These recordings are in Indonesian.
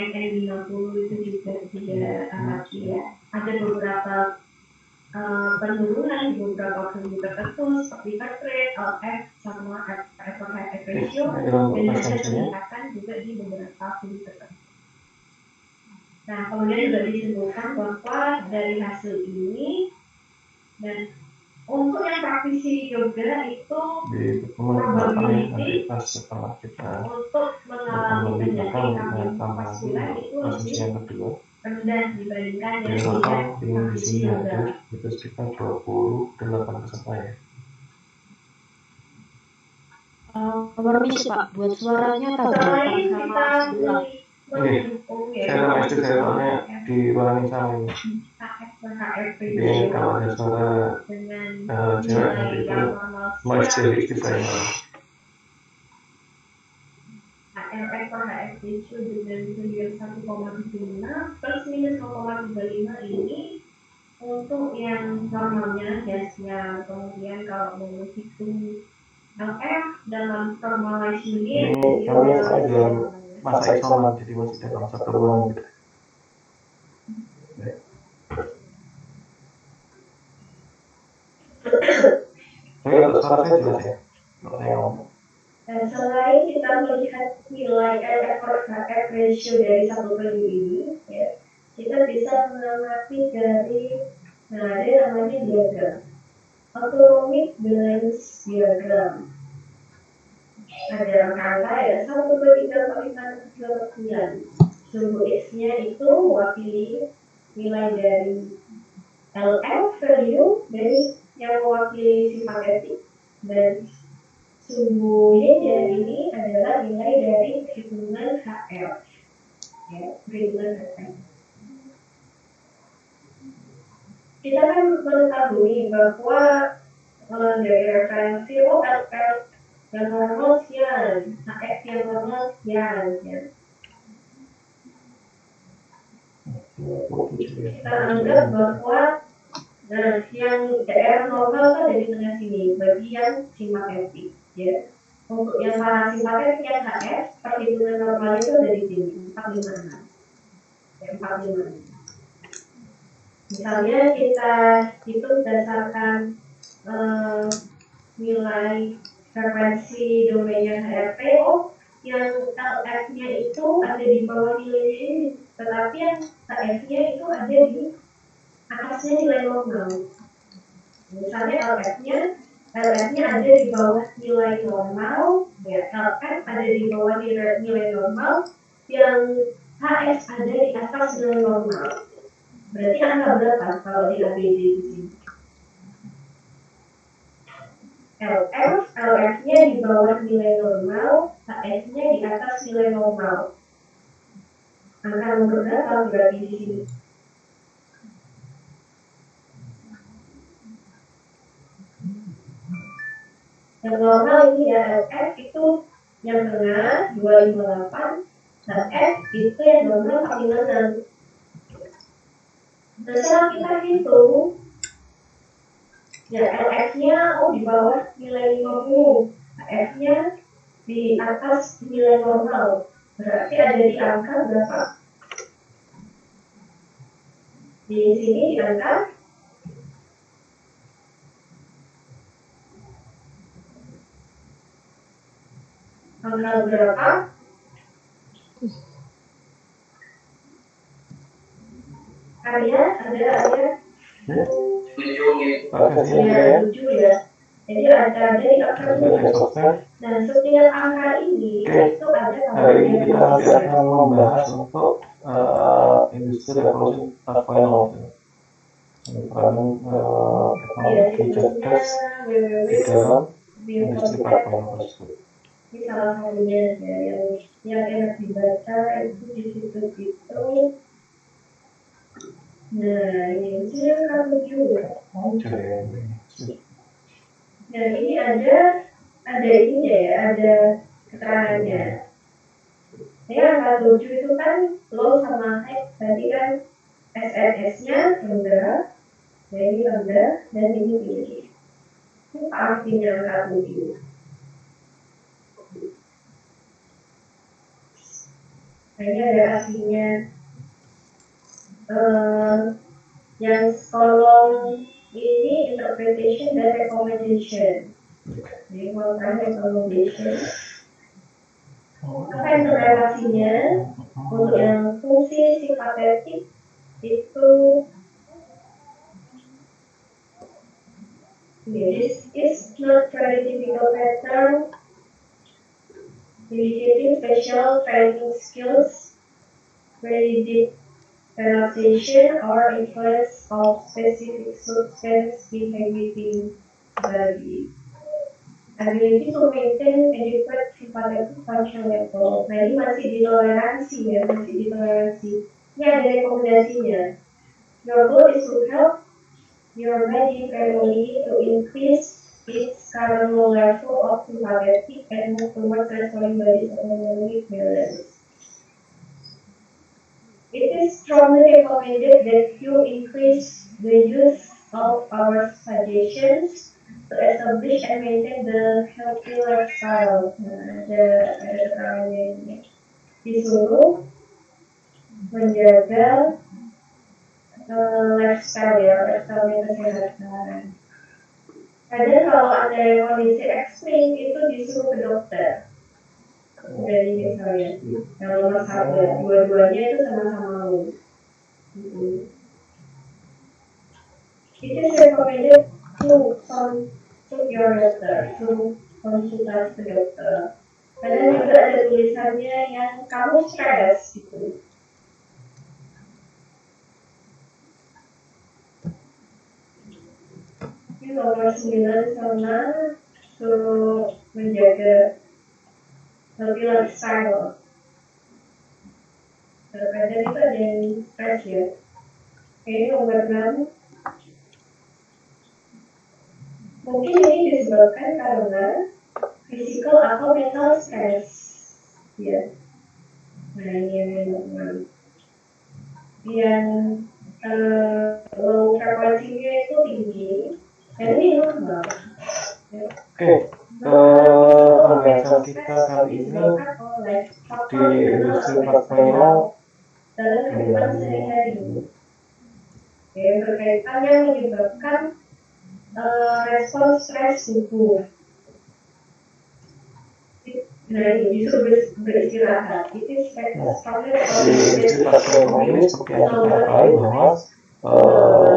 MN50 itu juga ya, ada beberapa penurunan di beberapa value tertentu seperti heart rate, LF, sama F per head ratio, dan ada peningkatan juga di beberapa value tertentu. Nah, kemudian juga disimpulkan bahwa dari hasil ini, dan untuk yang praktisi yoga itu probability untuk mengalami terjadi hamil pas bulan itu lebih rendah dibandingkan yang tidak praktisi yoga. Itu sekitar 28 peserta ya. Permisi Pak, buat suaranya Selain kita mendukung saya soalnya di ruangan yang sama ini. Jadi kalau ada suara cewek nanti itu noise dari istri saya. LF per HF ratio dengan kemudian 1,75 plus minus 0,35 ini untuk yang normalnya gasnya. Kemudian kalau mau menghitung LF dalam normalized unit ini kami dalam masa isoman, jadi masih dalam satu ruang gitu. Tapi untuk suara saya jelas ya, kalau saya ngomong. Dan selain kita melihat nilai LF per HF ratio dari satu value ini, ya, kita bisa mengamati dari, ada namanya diagram, autonomic balance diagram. Ada angka ya 1, 2, 3, 4, 5, 6, 7, 8, 9. Sumbu X-nya itu mewakili nilai dari LF value dari yang mewakili sifat etik, dan sumbu Y-nya ini adalah nilai dari perhitungan HF, ya, perhitungan HF. Kita kan mengetahui bahwa dari referensi LF yang normal sekian, HF yang normal sekian, ya. Kita anggap bahwa yang daerah normal itu ada di tengah sini, bagi yang simpatetik, ya. Untuk yang parasimpatetik yang HF, perhitungan normal itu ada di sini, 456. Ya, 456. Misalnya kita hitung berdasarkan nilai frekuensi domainnya HRP, yang LF-nya itu ada di bawah nilai ini, tetapi yang HF-nya itu ada di atasnya nilai normal. Misalnya LF-nya ada di bawah nilai normal, ya, LF ada di bawah nilai normal, yang HS ada di atas nilai normal. Berarti angka berapa kalau di ABD di sini? LF-nya di bawah nilai normal, HS-nya di atas nilai normal. Angka nomor berapa berarti di sini? Yang normal ini ya, LF itu yang tengah 258, dan F itu yang normal 456. Nah, setelah kita hitung, ya LF-nya di bawah nilai 50, HF-nya di atas nilai normal, berarti ada di angka berapa? Di sini di angka berapa? Ada 7 ya. Jadi ada di angka 7. Dan setiap angka ini itu ada hari ini kita nanti akan membahas untuk industri revolusi 4.0. Teknologi cerdas di dalam industri 4.0 tersebut. Ini salah satunya ya, yang enak dibaca itu di situ itu. Nah, ini silakan juga. Dan ini ada ininya ya, ada keterangannya. Ini angka 7 itu kan low sama high, tadi kan SNS-nya rendah, nah ini rendah, dan ini tinggi. Itu artinya angka 7. Nah, ini ada hasilnya. Yang kolom ini interpretation dan recommendation. Jadi melakukan recommendation. Apa interpretasinya? Untuk yang fungsi simpatetik itu this is not very difficult pattern. Initiating special training skills, very deep relaxation or influence of specific substance inhibiting body. Ability to maintain adequate sympathetic function level. Nah, ini masih ditoleransi ya, masih ditoleransi. Ini ada rekomendasinya. Your goal is to help your body gradually to increase its current low level of sympathetic and move towards restoring body's autonomic balance. It is strongly recommended that you increase the use of our suggestions to establish and maintain the healthy lifestyle. Nah, ada keterangannya ini. Disuruh menjaga lifestyle ya, lifestyle kesehatan. Kadang kalau ada kondisi ekstrim itu disuruh ke dokter. Dari misalnya, yang nomor 1, dua-duanya itu sama-sama mau. It is recommended to consult your doctor, to konsultasi ke dokter. Kadang juga ada tulisannya yang kamu stres gitu. Ini nomor 9 sama suruh menjaga healthy lifestyle. Terkadang itu ada yang stres ya. Ini nomor 6. Mungkin ini disebabkan karena physical atau mental stress. Ya. Nah, ini yang nomor 6. Yang low frequency-nya itu tinggi. Dan ini normal. Ya. Pembahasan kita kali ini di industri 4.0 dalam kehidupan sehari-hari. Yang berkaitan yang menyebabkan respon stres tubuh. Nah, ini justru beristirahat. Itu strongly di industri 4.0 ini seperti yang kita ketahui bahwa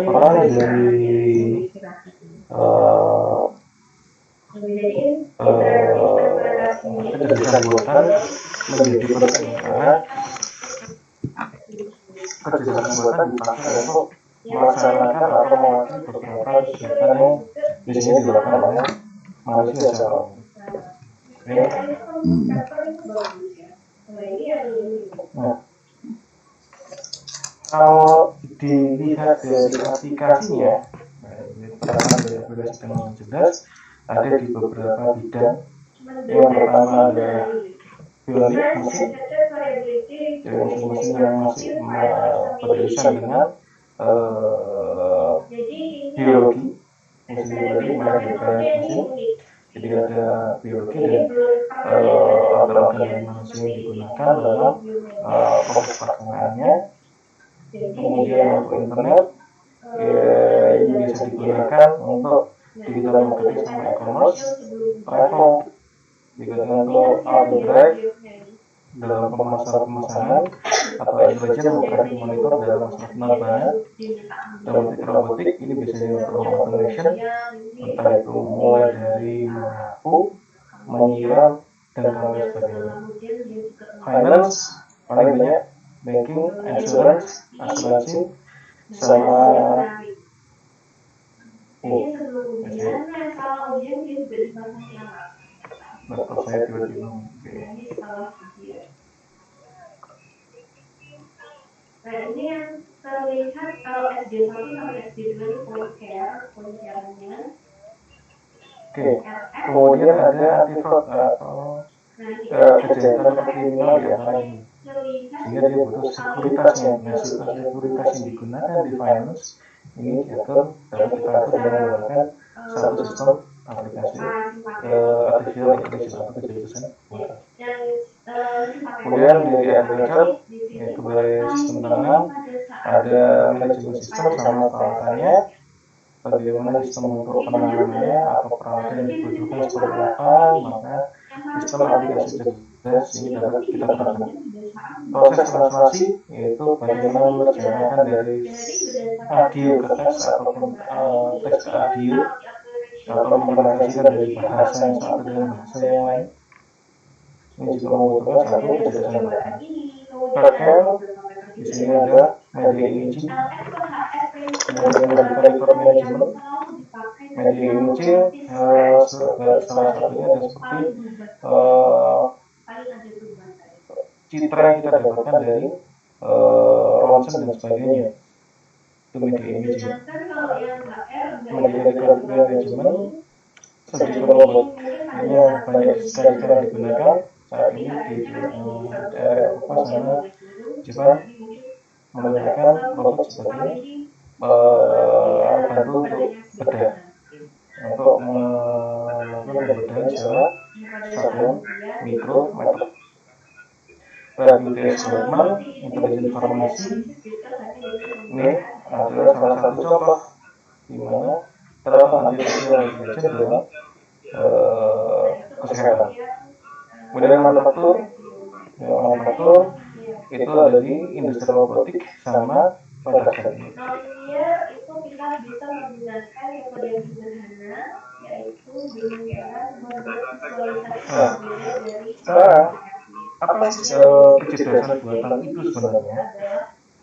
peran dari kerjasama buatan menjadi penting karena kerjasama buatan dipakai untuk melaksanakan atau mewakili beberapa kegiatan yang biasanya dilakukan oleh manusia secara umum. Nah, kalau dilihat dari aplikasinya, pertama dari aplikasi yang jelas ada di beberapa bidang. Yang pertama adalah bionik, musik, dan musik-musik yang masih berurusan dengan biologi, musik biologi menghadirkan mesin. Jadi ada biologi dan organ-organ dari manusia yang digunakan dalam proses perkembangannya. Kemudian untuk internet ini bisa digunakan untuk digital marketing sama e-commerce, travel, digunakan untuk auto drive dalam pemasaran atau intelligent traffic monitor dalam masalah penerbangan, dan robotik ini biasanya untuk automation, entah itu mulai dari menyapu, menyiram, dan lain sebagainya. Finance paling banyak banking, insurance, asuransi, sama laptop saya tiba-tiba. Nah, ini yang terlihat kalau SD1 sampai SD2 itu point care-nya. Kemudian ada anti-fraud atau kejahatan kriminal di antara ini. Sehingga dia butuh sekuritasnya. Nah, sekuritas yang digunakan di finance ini diatur dalam kita itu dengan menggunakan satu sistem aplikasi artificial intelligence atau kecerdasan buatan. Kemudian dari agregator yaitu dari sistem tanam ada manajemen sistem sama peralatannya, bagaimana sistem untuk penanganannya atau peralatan yang dibutuhkan seperti apa, maka sistem aplikasi cerdas ini dapat kita terapkan. Proses translasi yaitu bagaimana menerjemahkan dari audio ke teks ataupun teks ke audio atau mengkonversikan dari bahasa yang satu dengan bahasa yang lain. Ini juga membutuhkan satu kecerdasan buatan. Backend di sini ada media imaging, kemudian medical record management. Media imaging salah satunya ada seperti citra yang kita dapatkan dari ronsen dan sebagainya. Itu media imaging. Media record management seperti robot yang banyak sekali sekarang digunakan saat ini di daerah Eropa sana Jepang menggunakan robot sebagai alat bantu untuk bedah, untuk melakukan pembedahan secara satuan mikrometer. WTS Development, intelijen farmasi, ini adalah salah satu contoh di mana terdapat artificial intelligence dalam kesehatan. Kemudian manufaktur itu ada di industri robotik sama production. Itu kita bisa menggunakan metode yang sederhana, yaitu dengan visualisasi dari apa sih kecerdasan buatan itu sebenarnya?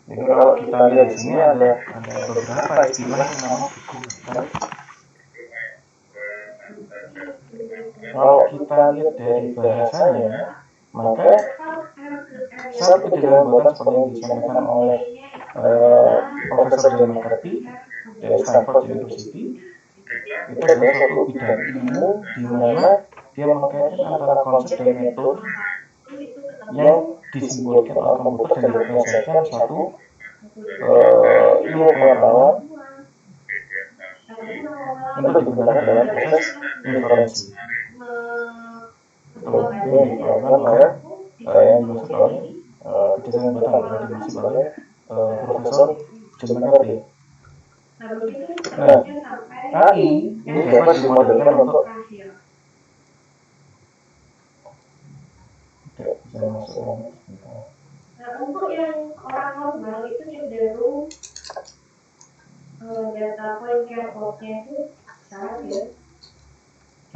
Jadi kalau kita lihat di sini ada beberapa istilah yang namanya digunakan. Kalau kita lihat dari bahasanya, maka satu kecerdasan buatan seperti yang disampaikan oleh Profesor John McCarthy dari Stanford University, itu adalah suatu bidang ilmu di mana dia mengkaitkan antara konsep dan metode yang disimbolkan oleh komputer dan diproseskan satu ilmu pengetahuan untuk digunakan dalam proses inferensi. Itu yang dilakukan oleh yang dimaksud oleh kecerdasan buatan yang dimaksud oleh Profesor John McCarthy. Nah, AI ini dapat dimodelkan untuk untuk yang orang normal itu cenderung data point care-nya itu salah ya.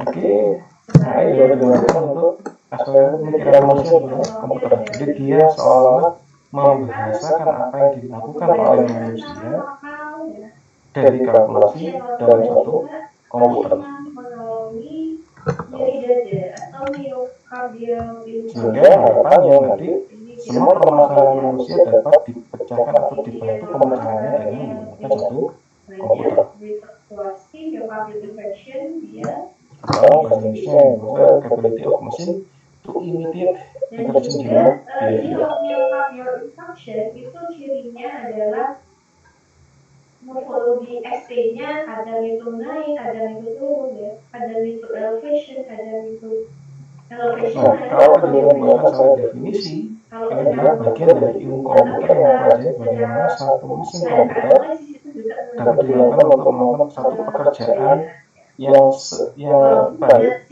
Oke, nah ini juga digunakan untuk aspek pemikiran manusia dalam komputer. Jadi dia seolah-olah membahasakan apa yang dilakukan oleh manusia dari kalkulasi dalam satu komputer. Sehingga harapannya nanti semua permasalahan manusia dapat dipecahkan atau dibantu pemecahannya dengan menggunakan satu komputer. Atau bahasa Indonesia yang berkata capability of machine to imitate intelligent human behavior. Itu cirinya adalah morfologi ST-nya kadang itu naik, kadang itu turun ya, kadang itu elevation, kadang itu elevation. Nah, kalau kecerdasan buatan secara definisi ini adalah bagian dari ilmu komputer yang mempelajari bagaimana satu mesin komputer dapat digunakan untuk melakukan satu pekerjaan yang baik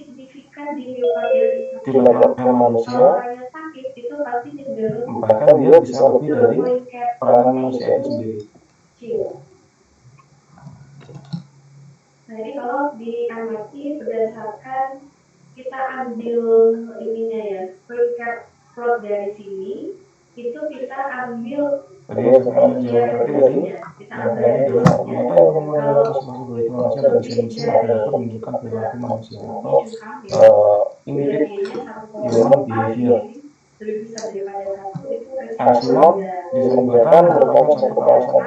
dilakukan oleh manusia, bahkan dia bisa lebih dari peranan manusia itu sendiri. Nah, jadi kalau diamati berdasarkan kita ambil ininya ya, precat plot dari sini, itu kita ambil Jadi sekarang jawaban tadi yang kayaknya adalah mata yang mengenal masing-masing dari manusia dan mesin-mesin agar dapat menunjukkan perilaku manusia atau imitate human behavior. Asimov desain buatan merupakan satu kawasan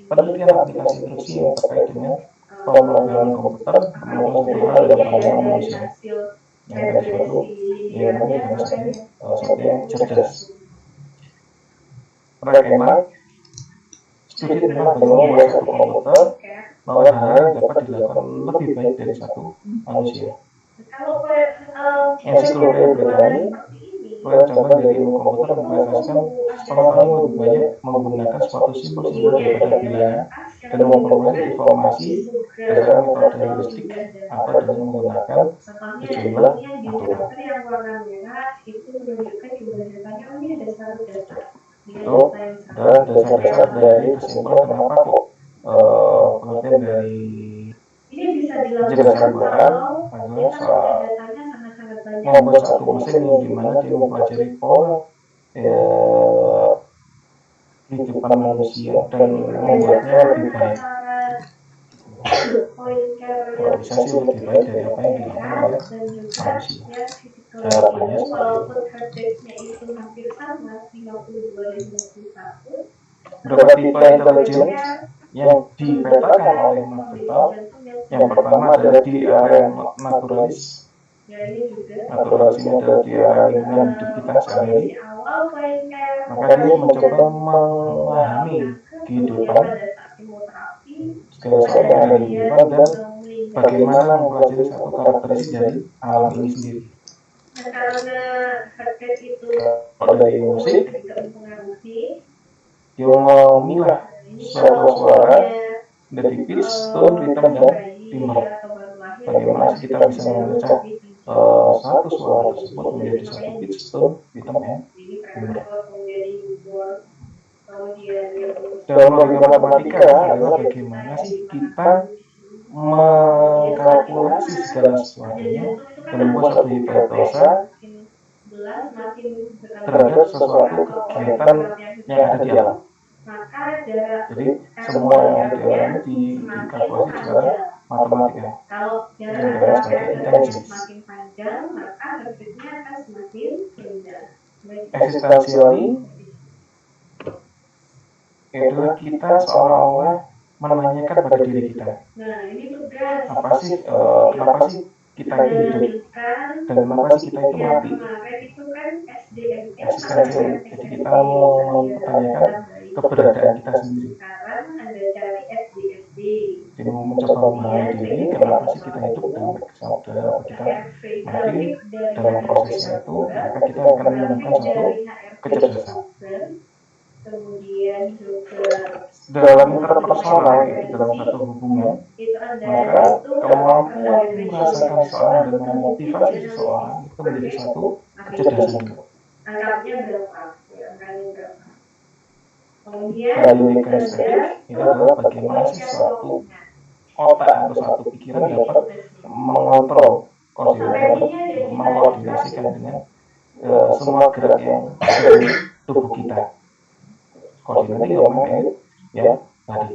penelitian aplikasi instruksi yang terkait dengan pemrograman komputer menemukan satu hal dalam pandangan manusia yang ada suatu yang namanya satu yang cerdas. Rekema studi tentang bagaimana membuat satu komputer melakukan hal yang dapat dilakukan lebih baik dari satu manusia. Ensiklopedia Britani merupakan cabang dari ilmu komputer yang mengklasifikasikan pengetahuan lebih banyak menggunakan suatu simbol-simbol daripada bilangan dan memperoleh informasi berdasarkan metode heuristik atau dengan menggunakan sejumlah aturan. Itu adalah dasar-dasar dari kesimpulan kenapa kok pengertian dari kecerdasan buatan adalah soal membuat satu mesin yang dimana dia mempelajari pola kehidupan manusia dan membuatnya lebih baik. Kalau bisa sih lebih baik dari apa yang dilakukan oleh manusia. Harapannya seperti itu. Beberapa tipe intelligence yang dipetakan oleh Mark. Yang pertama adalah di area naturalis. Naturalis ini adalah di area lingkungan hidup kita sehari-hari. Maka dia mencoba memahami kehidupan segala sesuatu yang ada di kehidupan dan bagaimana mempelajari satu karakteristik dari alam ini sendiri. Kalau dari musik, dia memilah suatu suara dari pitch, tone, rhythm, dan timbre. Bagaimana kita bisa membaca satu suara tersebut menjadi satu pitch, tone, rhythm, dan timbre. Dalam logika matematika adalah bagaimana sih kita mengkalkulasi segala sesuatunya dan membuat suatu hipotesa terhadap sesuatu kegiatan yang ada di alam. Jadi semua yang ada di alam ini dikalkulasi secara matematika. Yang adalah sebagai intelligence. Eksistensiali itulah kita seolah-olah menanyakan pada diri kita, apa sih, kenapa sih kita itu hidup dan kenapa sih kita itu mati. Eksistensial, jadi kita mau mempertanyakan keberadaan kita sendiri. Jadi mencoba memahami diri, kenapa sih kita hidup dan kenapa kita mati. Dalam prosesnya itu maka kita akan menemukan satu kecerdasan. Kemudian juga dalam interpersonal, yaitu dalam satu hubungan, maka kemampuan merasakan seseorang dan memotivasi seseorang itu menjadi satu kecerdasan. Angkanya berapa? Kemudian kinestetik itu adalah bagaimana suatu otak atau satu pikiran dapat mengontrol mengkoordinasikan dengan semua gerak yang ada di tubuh kita. Koordinasi ngomong ya tadi.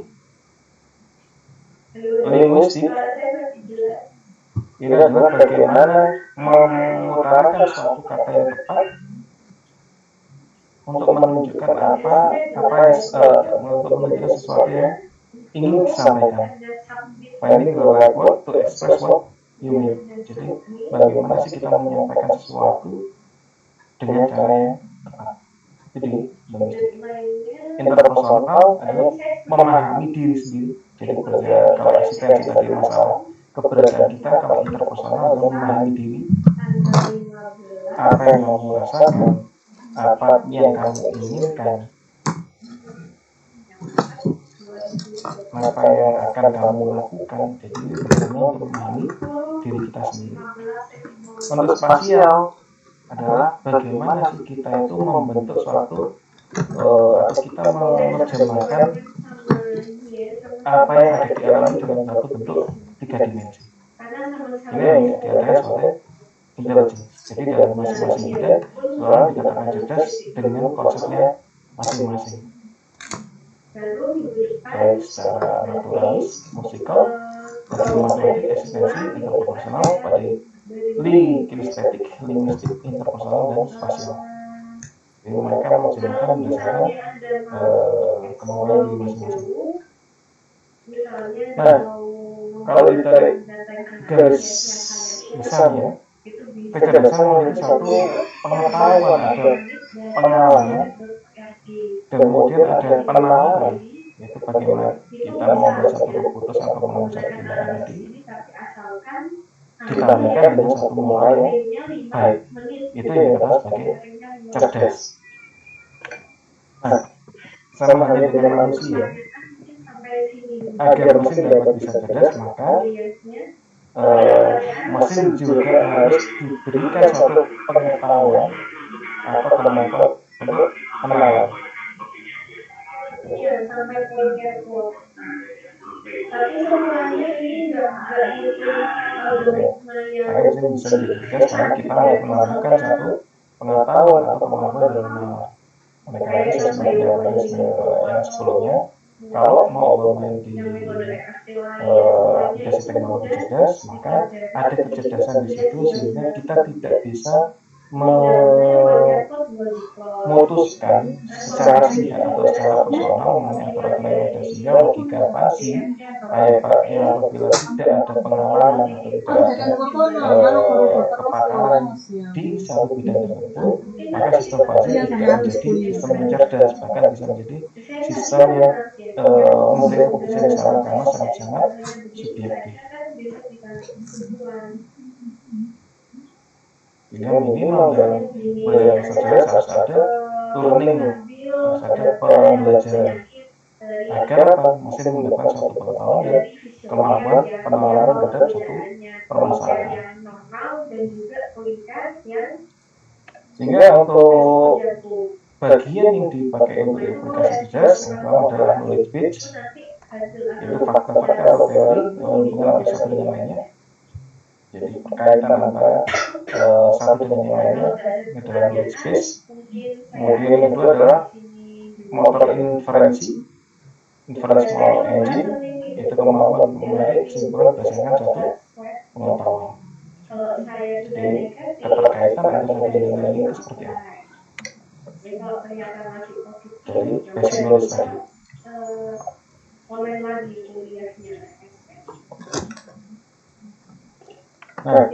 Linguistik ini adalah bagaimana mengutarakan suatu kata yang tepat untuk menunjukkan untuk menunjukkan sesuatu yang ingin disampaikan. Finding the right word to express what you mean. Jadi bagaimana sih kita menyampaikan sesuatu dengan cara yang tepat. Jadi linguistik. Interpersonal adalah memahami diri sendiri. Jadi kalau eksistensi tadi masalah keberadaan kita, kalau interpersonal adalah memahami diri, apa yang kamu rasakan, apa yang kamu inginkan, apa yang akan kamu lakukan. Jadi benar-benar untuk memahami diri kita sendiri. Untuk spasial adalah bagaimana sih kita itu membentuk suatu atau kita menerjemahkan apa yang ada di alam dalam satu bentuk 3 dimensi. Ini yang diadakan sebagai intelligence. Jadi dalam masing-masing kita, seorang dikatakan cerdas dengan konsepnya masing-masing. Baik secara naturalis, musikal, matematik, eksistensi, interpersonal, pada kinestetik, linguistik, interpersonal, dan spasial. Jadi mereka menceritakan berdasarkan kemauan di masing-masing. Nah, kalau ditarik garis besarnya, kecerdasan memiliki satu pengetahuan, ada pengalaman, dan kemudian ada penawaran, yaitu itu bagaimana kita membuat satu rel putus atau mengambil satu tindakan tadi ditambahkan dengan satu moral yang baik, itu yang kita sebagai cerdas. Nah, sama halnya dengan manusia, agar mesin dapat bisa cerdas, maka mesin juga harus diberikan suatu pengetahuan atau kemampuan untuk menalar. Iya, sampai poin catwalk. Tapi semuanya ini nggak butuh algoritma yang mesin bisa diberikan sekarang kita menambahkan satu pengetahuan atau kemampuan dalam menalar. Oleh karena itu saya sebagai yang sebelumnya, kalau mau bermain di aplikasi teknologi cerdas, maka ada kecerdasan di situ sehingga kita tidak bisa memutuskan secara singkat atau secara personal mengenai aturan yang ada, sehingga logika pasti yang apabila tidak ada pengalaman atau tidak ada kepakaran di satu bidang tertentu, maka sistem pasti tidak menjadi sistem yang cerdas, bahkan bisa menjadi sistem yang memberikan keputusan yang salah karena sangat-sangat subjektif. Yang minimal dalam belajar cerdas harus ada learning, harus ada pembelajaran agar mesin mendapatkan suatu pengetahuan dan kemampuan penalaran terhadap suatu permasalahan. Sehingga untuk bagian yang dipakai untuk aplikasi cerdas yang pertama adalah knowledge base, yaitu fakta-fakta atau teori hubungan satu dengan lainnya. Jadi berkaitan antara satu dengan yang lainnya adalah knowledge base. Kemudian yang kedua adalah motor inferensi, inference model engine, yaitu kemampuan menarik kesimpulan berdasarkan satu pengetahuan. Jadi keterkaitan antara satu dengan lain itu seperti apa? Dari basic knowledge tadi. Nah,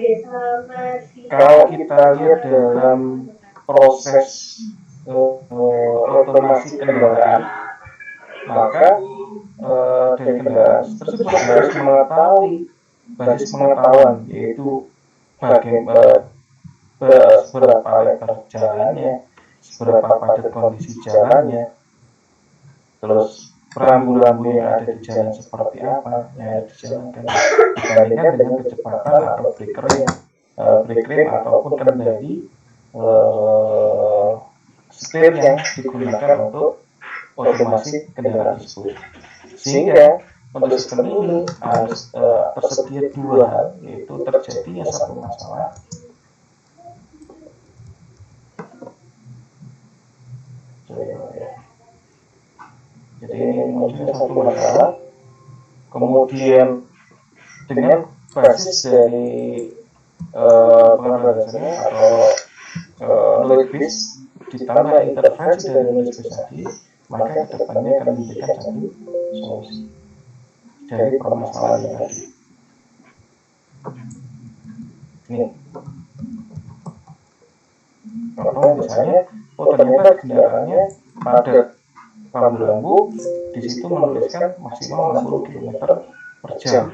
kalau kita lihat dalam proses otomasi kendaraan, maka dari kendaraan tersebut harus mengetahui basis pengetahuan, yaitu bagaimana seberapa lebar jalannya, seberapa padat kondisi jalannya, terus rambu-rambu yang ada di jalan seperti apa yang harus dijalankan, dibandingkan dengan kecepatan atau brake rate ataupun kendali setir yang digunakan untuk otomasi kendaraan tersebut. Sehingga untuk sistem ini harus tersedia dua hal, yaitu terjadinya satu masalah jadi ini muncul satu masalah, kemudian dengan basis dari pengetahuan dasarnya atau knowledge base ditambah intervensi dari knowledge base tadi, maka kedepannya akan memberikan satu solusi dari permasalahan yang tadi. Ini contoh misalnya, ternyata kendaraannya padat, rambu-rambu di situ menuliskan maksimal 60 km per jam.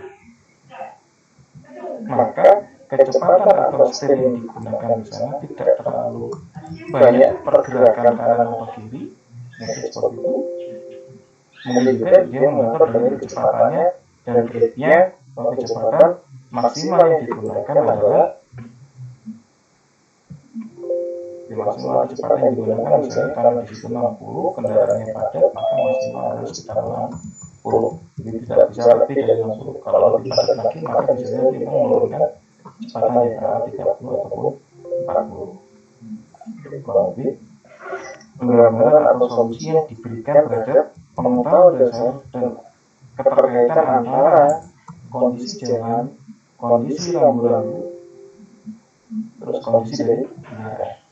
Maka kecepatan atau setir yang digunakan di sana tidak terlalu banyak pergerakan kanan atau kiri, mungkin seperti itu. Mungkin juga dia mengatur dari kecepatannya dan grade-nya, kecepatan maksimal yang digunakan adalah maksimal kecepatan yang digunakan misalnya kalau di situ 60, kendaraannya padat, maka maksimal harus sekitar 60. Jadi tidak bisa lebih dari 60. Kalau lebih padat lagi, maka bisa kita menurunkan kecepatan di arah 30 ataupun 40. Kurang lebih penggambaran atau solusi yang diberikan terhadap pengetahuan dasar dan keterkaitan antara kondisi jalan, kondisi rambu-rambu, terus kondisi dari kendaraan.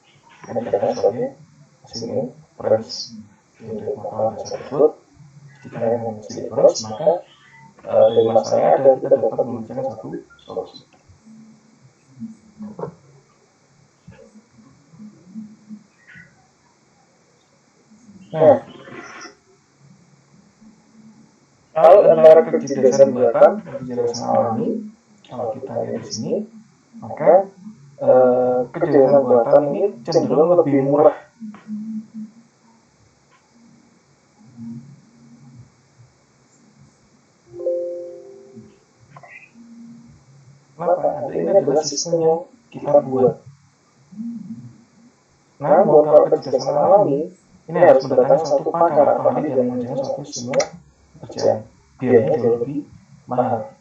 Ini kita sebagai mesin inference. Dari pengetahuan dasar tersebut dikaitkan dengan mesin inference, maka dari masalah yang ada kita dapat memunculkan satu solusi. Nah, antara kecerdasan buatan dan kecerdasan alami, kalau kita lihat di sini, maka kecerdasan buatan ini cenderung lebih murah. Kenapa? Ini adalah sistem yang kita buat. Namun kalau kecerdasan alami, ini harus mendatangkan suatu pakar atau ahli dalam mengerjakan suatu semua pekerjaan. Biayanya jauh lebih mahal.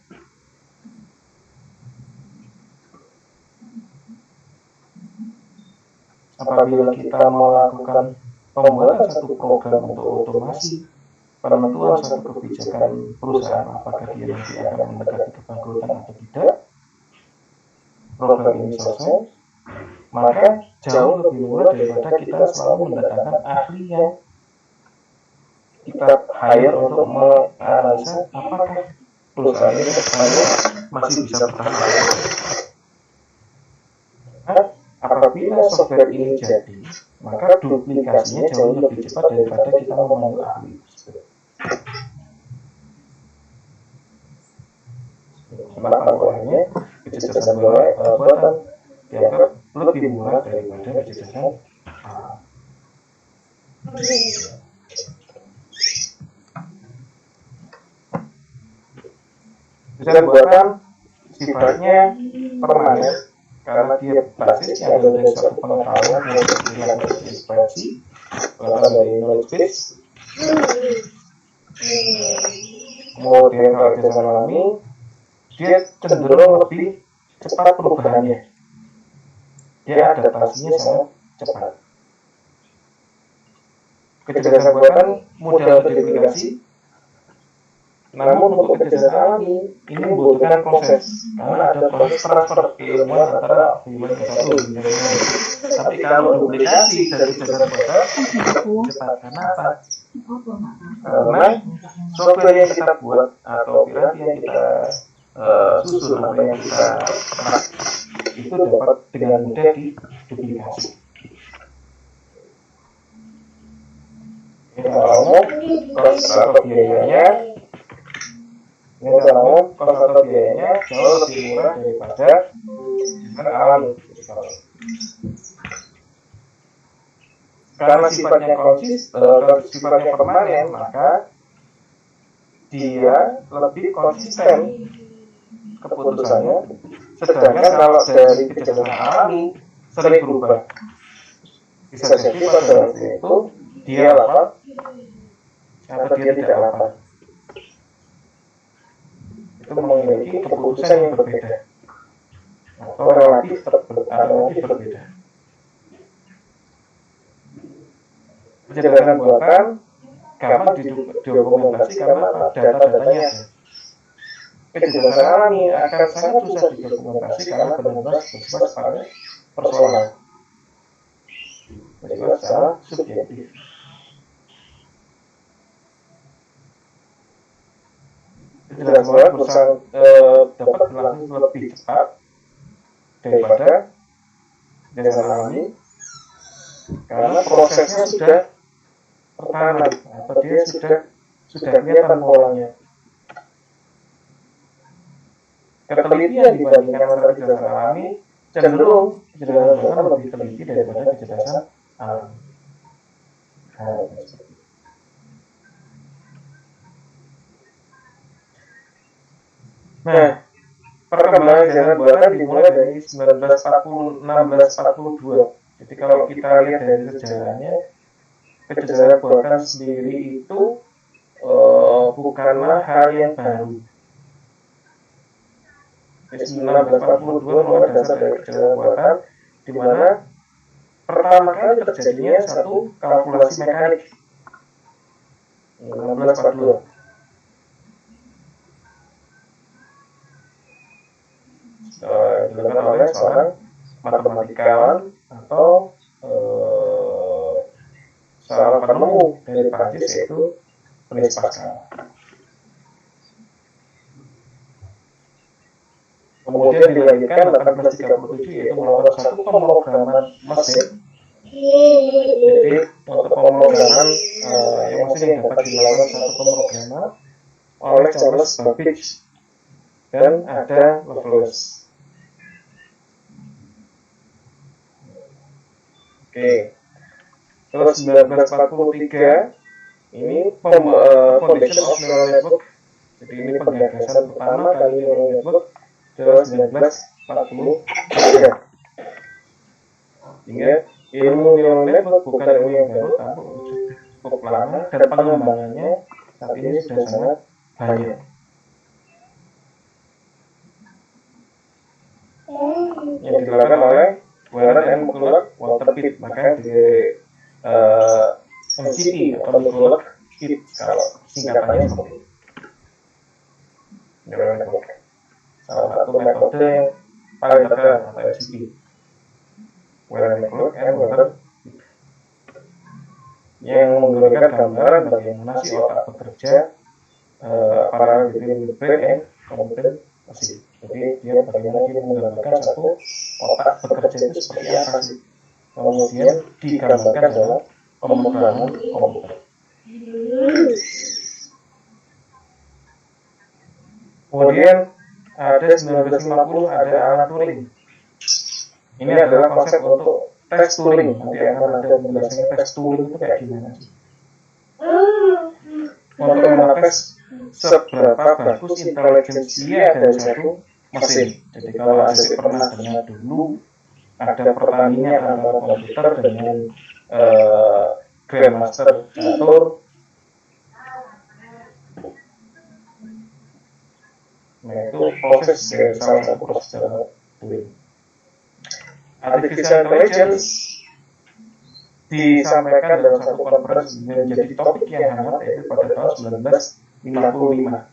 Apabila kita melakukan pembuatan satu program untuk otomasi penentuan suatu kebijakan perusahaan, apakah dia nanti akan mendekati kebangkrutan atau tidak, program ini selesai, maka jauh lebih murah daripada kita selalu mendatangkan ahli yang kita hire untuk menganalisa apakah perusahaan ini masih bisa bertahan. Nah, apabila software ini jadi, maka duplikasinya jauh lebih cepat daripada kita memanggil ahli. Maka akhirnya kecerdasan buatan dianggap lebih murah daripada kecerdasan alam. Kecerdasan buatan sifatnya permanen karena dia basisnya adalah dari suatu pengetahuan yang dilakukan ekspresi, pengetahuan dari knowledge base. Kemudian kalau kecerdasan alami, dia cenderung lebih cepat perubahannya. Dia adaptasinya sangat cepat. Kecerdasan buatan mudah untuk diaplikasi, namun untuk kecerdasan alami ini membutuhkan proses, karena ada proses transfer keilmuan antara ilmuwan yang satu dengan yang lain. Tapi kalau duplikasi dari kecerdasan buatan cepat. Karena apa? Karena software yang kita buat atau piranti yang kita susun atau yang kita rak itu dapat dengan mudah diduplikasi. Kalau kos atau biayanya, jauh lebih murah daripada dengan alam. Karena sifatnya permanen, maka dia lebih konsisten keputusannya. Sedangkan kalau dari kecerdasan alami sering berubah, bisa jadi pada waktu itu dia lapar atau dia tidak lapar. Itu memiliki keputusan yang berbeda atau relatif berbeda. Kecerdasan buatan gampang didokumentasi karena data-datanya ada. Kecerdasan alami akan sangat susah didokumentasi karena benar-benar bersifat pada persoalan, bersifat secara subjektif. Kecerdasan buatan dapat berlangsung lebih cepat daripada kecerdasan alami karena prosesnya sudah tertanam atau dia sudah kelihatan polanya. Ketelitian dibandingkan antara kecerdasan alami cenderung kecerdasan buatan lebih teliti daripada kecerdasan alam. Nah, perkembangan kecerdasan buatan dimulai dari 1642. Jadi kalau kita lihat dari sejarahnya, kecerdasan buatan sendiri itu bukanlah hal yang baru. 1942 mulai dasar dari kecerdasan buatan, di mana pertama kali terjadinya satu kalkulasi mekanik. 1942. Dilakukan oleh seorang matematikawan atau seorang penemu dari Prancis, yaitu Blaise Pascal. Kemudian dilanjutkan 1837, yaitu melakukan satu pemrograman mesin. Jadi untuk pemrograman yang mesin yang dapat dilakukan satu pemrograman oleh Charles Babbage dan ada Lovelace. Oke. Terus 1943 ini Foundation of Neural Network. Jadi ini penggagasan pertama kali neural network adalah 1943. Sehingga ilmu neural network bukan ilmu yang baru, tapi sudah cukup lama dan pengembangannya saat ini sudah sangat banyak. Yang dilakukan oleh Warren and McCulloch, Walter Pitt, maka di MCT atau McCulloch Pitt kalau singkatannya seperti itu. Neural network, salah satu metode yang paling terkenal atau MCT. Warren McCulloch and Walter Pitt, yang memberikan gambaran bagaimana si otak bekerja paralel between brain and computer masih. Jadi dia bagaimana dia menggambarkan satu otak bekerja itu seperti apa sih. Kemudian digambarkan dalam pemrograman komputer. Kemudian ada 1950 ada Alan Turing. Ini adalah konsep untuk tes Turing. Nanti akan ada penjelasannya tes Turing itu kayak gimana sih. Untuk mengetes seberapa bagus intelijensia dari satu mesin. Jadi kalau adik pernah dengar dulu ada pertandingan antara komputer dengan Grandmaster catur. Nah itu proses dari salah satu proses dalam Turing. Artificial intelligence disampaikan dalam satu konferensi menjadi topik yang hangat yaitu pada tahun 1955.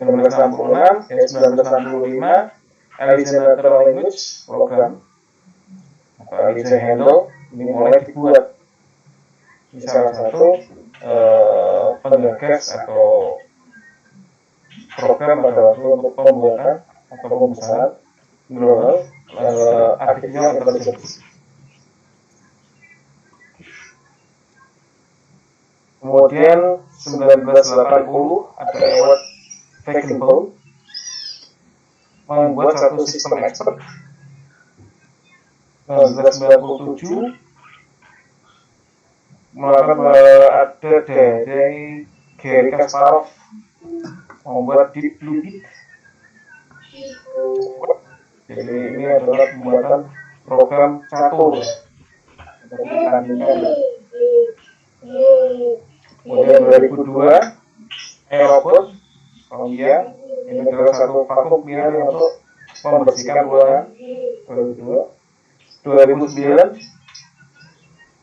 1965 Alice Natural Language Program atau Alice Handle ini mulai dibuat. Ini salah satu penggagas atau program pada waktu untuk pembuatan atau pembesaran neural artificial intelligence. Kemudian 1980 ada Edward Feigenbaum membuat satu sistem expert. 1997 melakukan ada dari Gary Kasparov membuat Deep Blue Beat. Jadi ini adalah pembuatan program catur. Kemudian 2002 Aerobot India, ini adalah satu vakum cleaner untuk membersihkan ruangan. 2009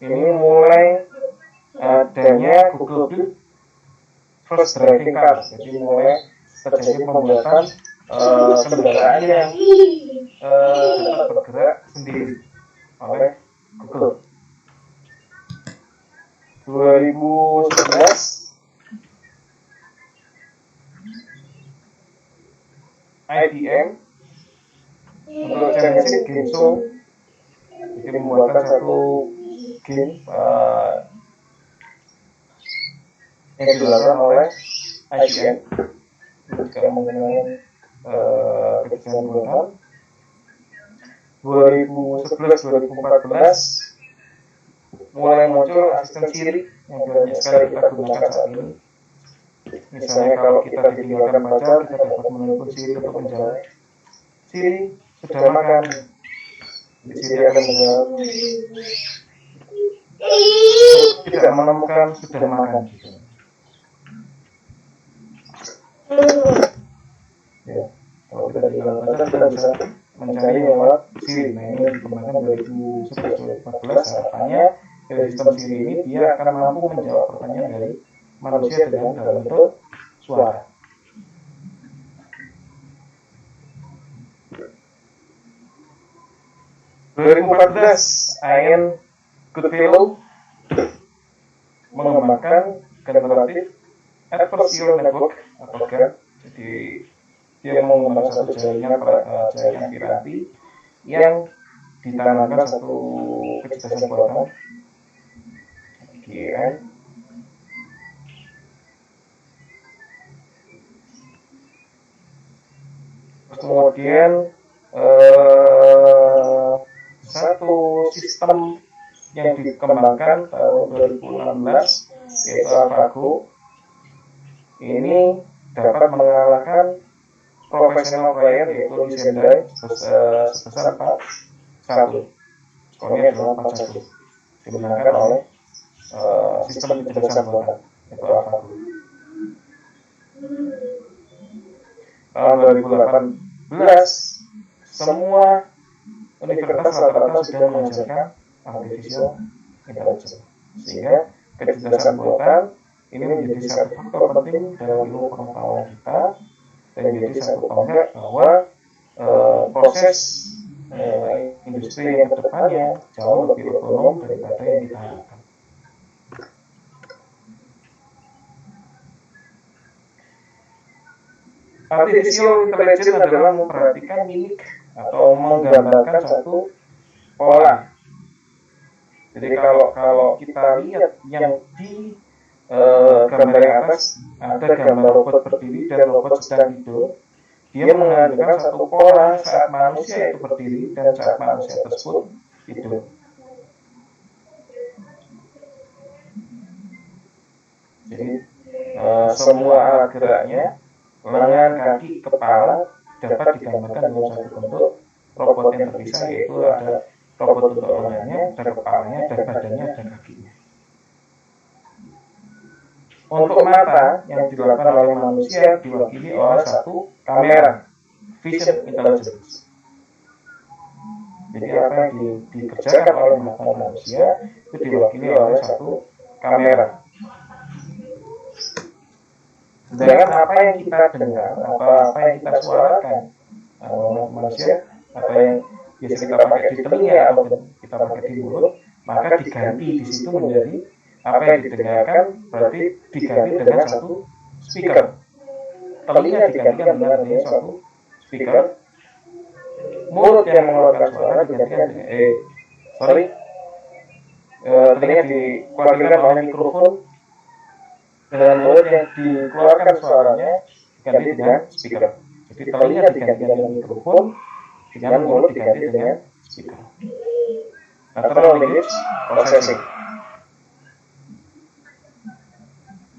ini mulai adanya Google Build First Driving Car. Jadi mulai terjadi pembuatan kendaraan yang dapat bergerak sendiri oleh Google. 2011 IBM untuk Championship Game Show jadi membuatkan satu game yang dilakukan oleh IBM juga menggunakan kebijakan buatan. 2011-2014 mulai muncul asisten Siri yang banyak sekali kita gunakan saat ini. Misalnya kalau kita ditinggalkan pacar, kita dapat menelpon Siri untuk menjawab, Siri sudah makan. Siri akan menjawab, tidak menemukan sudah makan. Ya, kalau kita ditinggalkan pacar, kita bisa mencari lewat Siri. Nah ini dikembangkan 2011-2014. Harapannya dari sistem Siri ini dia akan mampu menjawab pertanyaan dari manusia dalam bentuk suara. Ian Goodfellow mengembangkan generatif adversarial network atau GAN. Jadi dia mengembangkan satu jaringan piranti yang ditanamkan satu kecerdasan buatan ya. Terus kemudian satu sistem yang dikembangkan tahun 2016 yaitu AlphaGo ini dapat mengalahkan profesional player yaitu Lee Sedai sebesar 4-1. Skornya adalah 4-1. Dimenangkan oleh sistem kecerdasan buatan yaitu AlphaGo. Tahun 2018 semua universitas rata-rata sudah mengajarkan artificial intelligence, sehingga kecerdasan buatan ini menjadi satu faktor penting dalam ilmu pengetahuan kita dan menjadi satu tonggak bahwa proses industri yang kedepannya jauh lebih otonom daripada yang kita harapkan. Artificial intelligence adalah memperhatikan mimik atau menggambarkan satu pola. Jadi kalau kita lihat yang di gambar yang atas ada gambar robot berdiri dan robot sedang tidur, dia menggambarkan satu pola saat manusia itu berdiri dan saat manusia tersebut tidur. Jadi semua alat geraknya, lengan, kaki, kepala dapat digambarkan dalam satu bentuk robot yang terpisah, yaitu ada robot untuk lengannya, ada kepalanya, ada badannya, ada kakinya. Untuk mata yang dilakukan oleh manusia diwakili oleh satu kamera, vision intelligence. Jadi apa yang dikerjakan oleh mata manusia itu diwakili oleh satu kamera. Sedangkan apa yang kita dengar, apa yang kita suarakan manusia, apa yang biasa kita pakai di telinga atau kita pakai di mulut, maka diganti di situ menjadi apa yang didengarkan berarti diganti dengan satu speaker. Telinga digantikan dengan adanya satu speaker. Mulut yang mengeluarkan suara digantikan dengan telinga dikualikan oleh mikrofon. Dan mulut yang dikeluarkan suaranya diganti dengan speaker. Jadi telinga diganti dengan mikrofon, dengan mulut diganti dengan speaker. Natural language processing.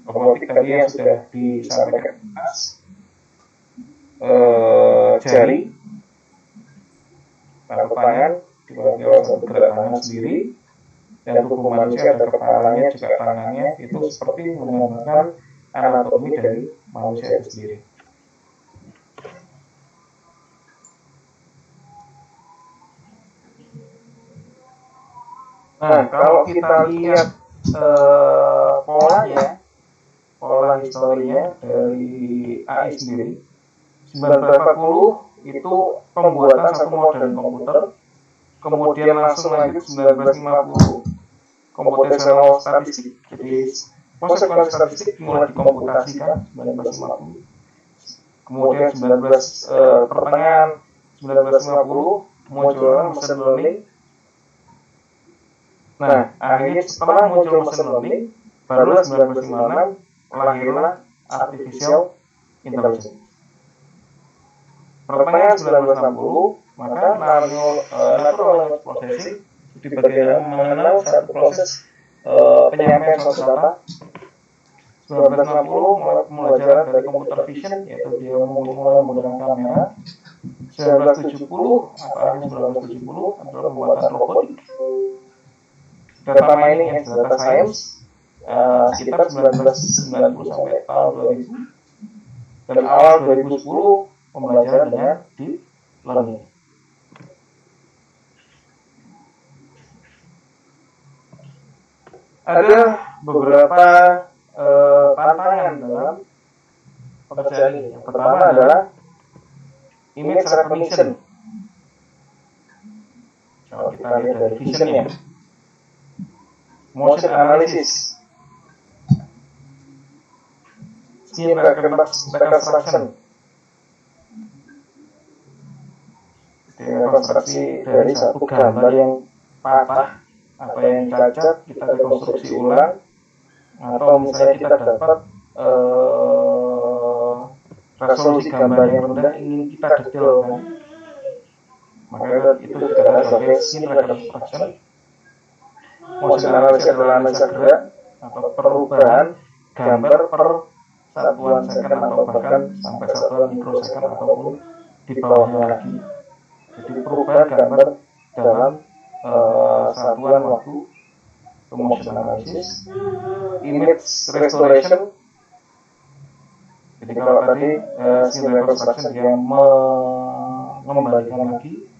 Robotik tadi yang sudah disampaikan atas, jari, telapak tangan diwakili oleh satu gerak tangan sendiri. Dan tubuh manusia ada kepalanya juga tangannya, itu seperti menggambarkan anatomi dari manusia itu sendiri. Nah, kalau kita lihat pola historinya dari AI sendiri, 1940 itu pembuatan satu model komputer, kemudian langsung lanjut 1950 computational statistik. Jadi proses statistik mulai dikomputasikan 1950. Kemudian pertengahan 1950 munculnya machine learning. Nah, akhirnya setelah muncul machine learning, barulah 1956 lahirlah artificial intelligence. Pertengahan 1960 maka natural language processing di bagian mengenal satu proses penyampaian suatu data. 1960 mulai jalan dari computer vision, yaitu dia mulai menggunakan kamera. 1970 akhirnya 1970 adalah pembuatan robotik. Data mining and data science sekitar 1990 sampai tahun 2000 dan awal 2010 pembelajaran dengan deep learning. Ada beberapa tantangan dalam pekerjaan ini. Yang pertama adalah image recognition. Kalau kita lihat dari visionnya, motion analysis, scene reconstruction, rekonstruksi dari satu gambar yang patah apa yang cacat kita rekonstruksi ulang, atau misalnya kita dapat resolusi gambar yang rendah ingin kita detailkan, maka itu dikatakan sebagai scene reconstruction. Motion analysis adalah analisa gerak atau perubahan gambar per satuan second atau bahkan sampai satuan mikrosecond ataupun di bawahnya lagi. Jadi perubahan gambar dalam satuan waktu, itu motion analysis. Image restoration, jadi kalau tadi scene reconstruction dia mengembalikan lagi.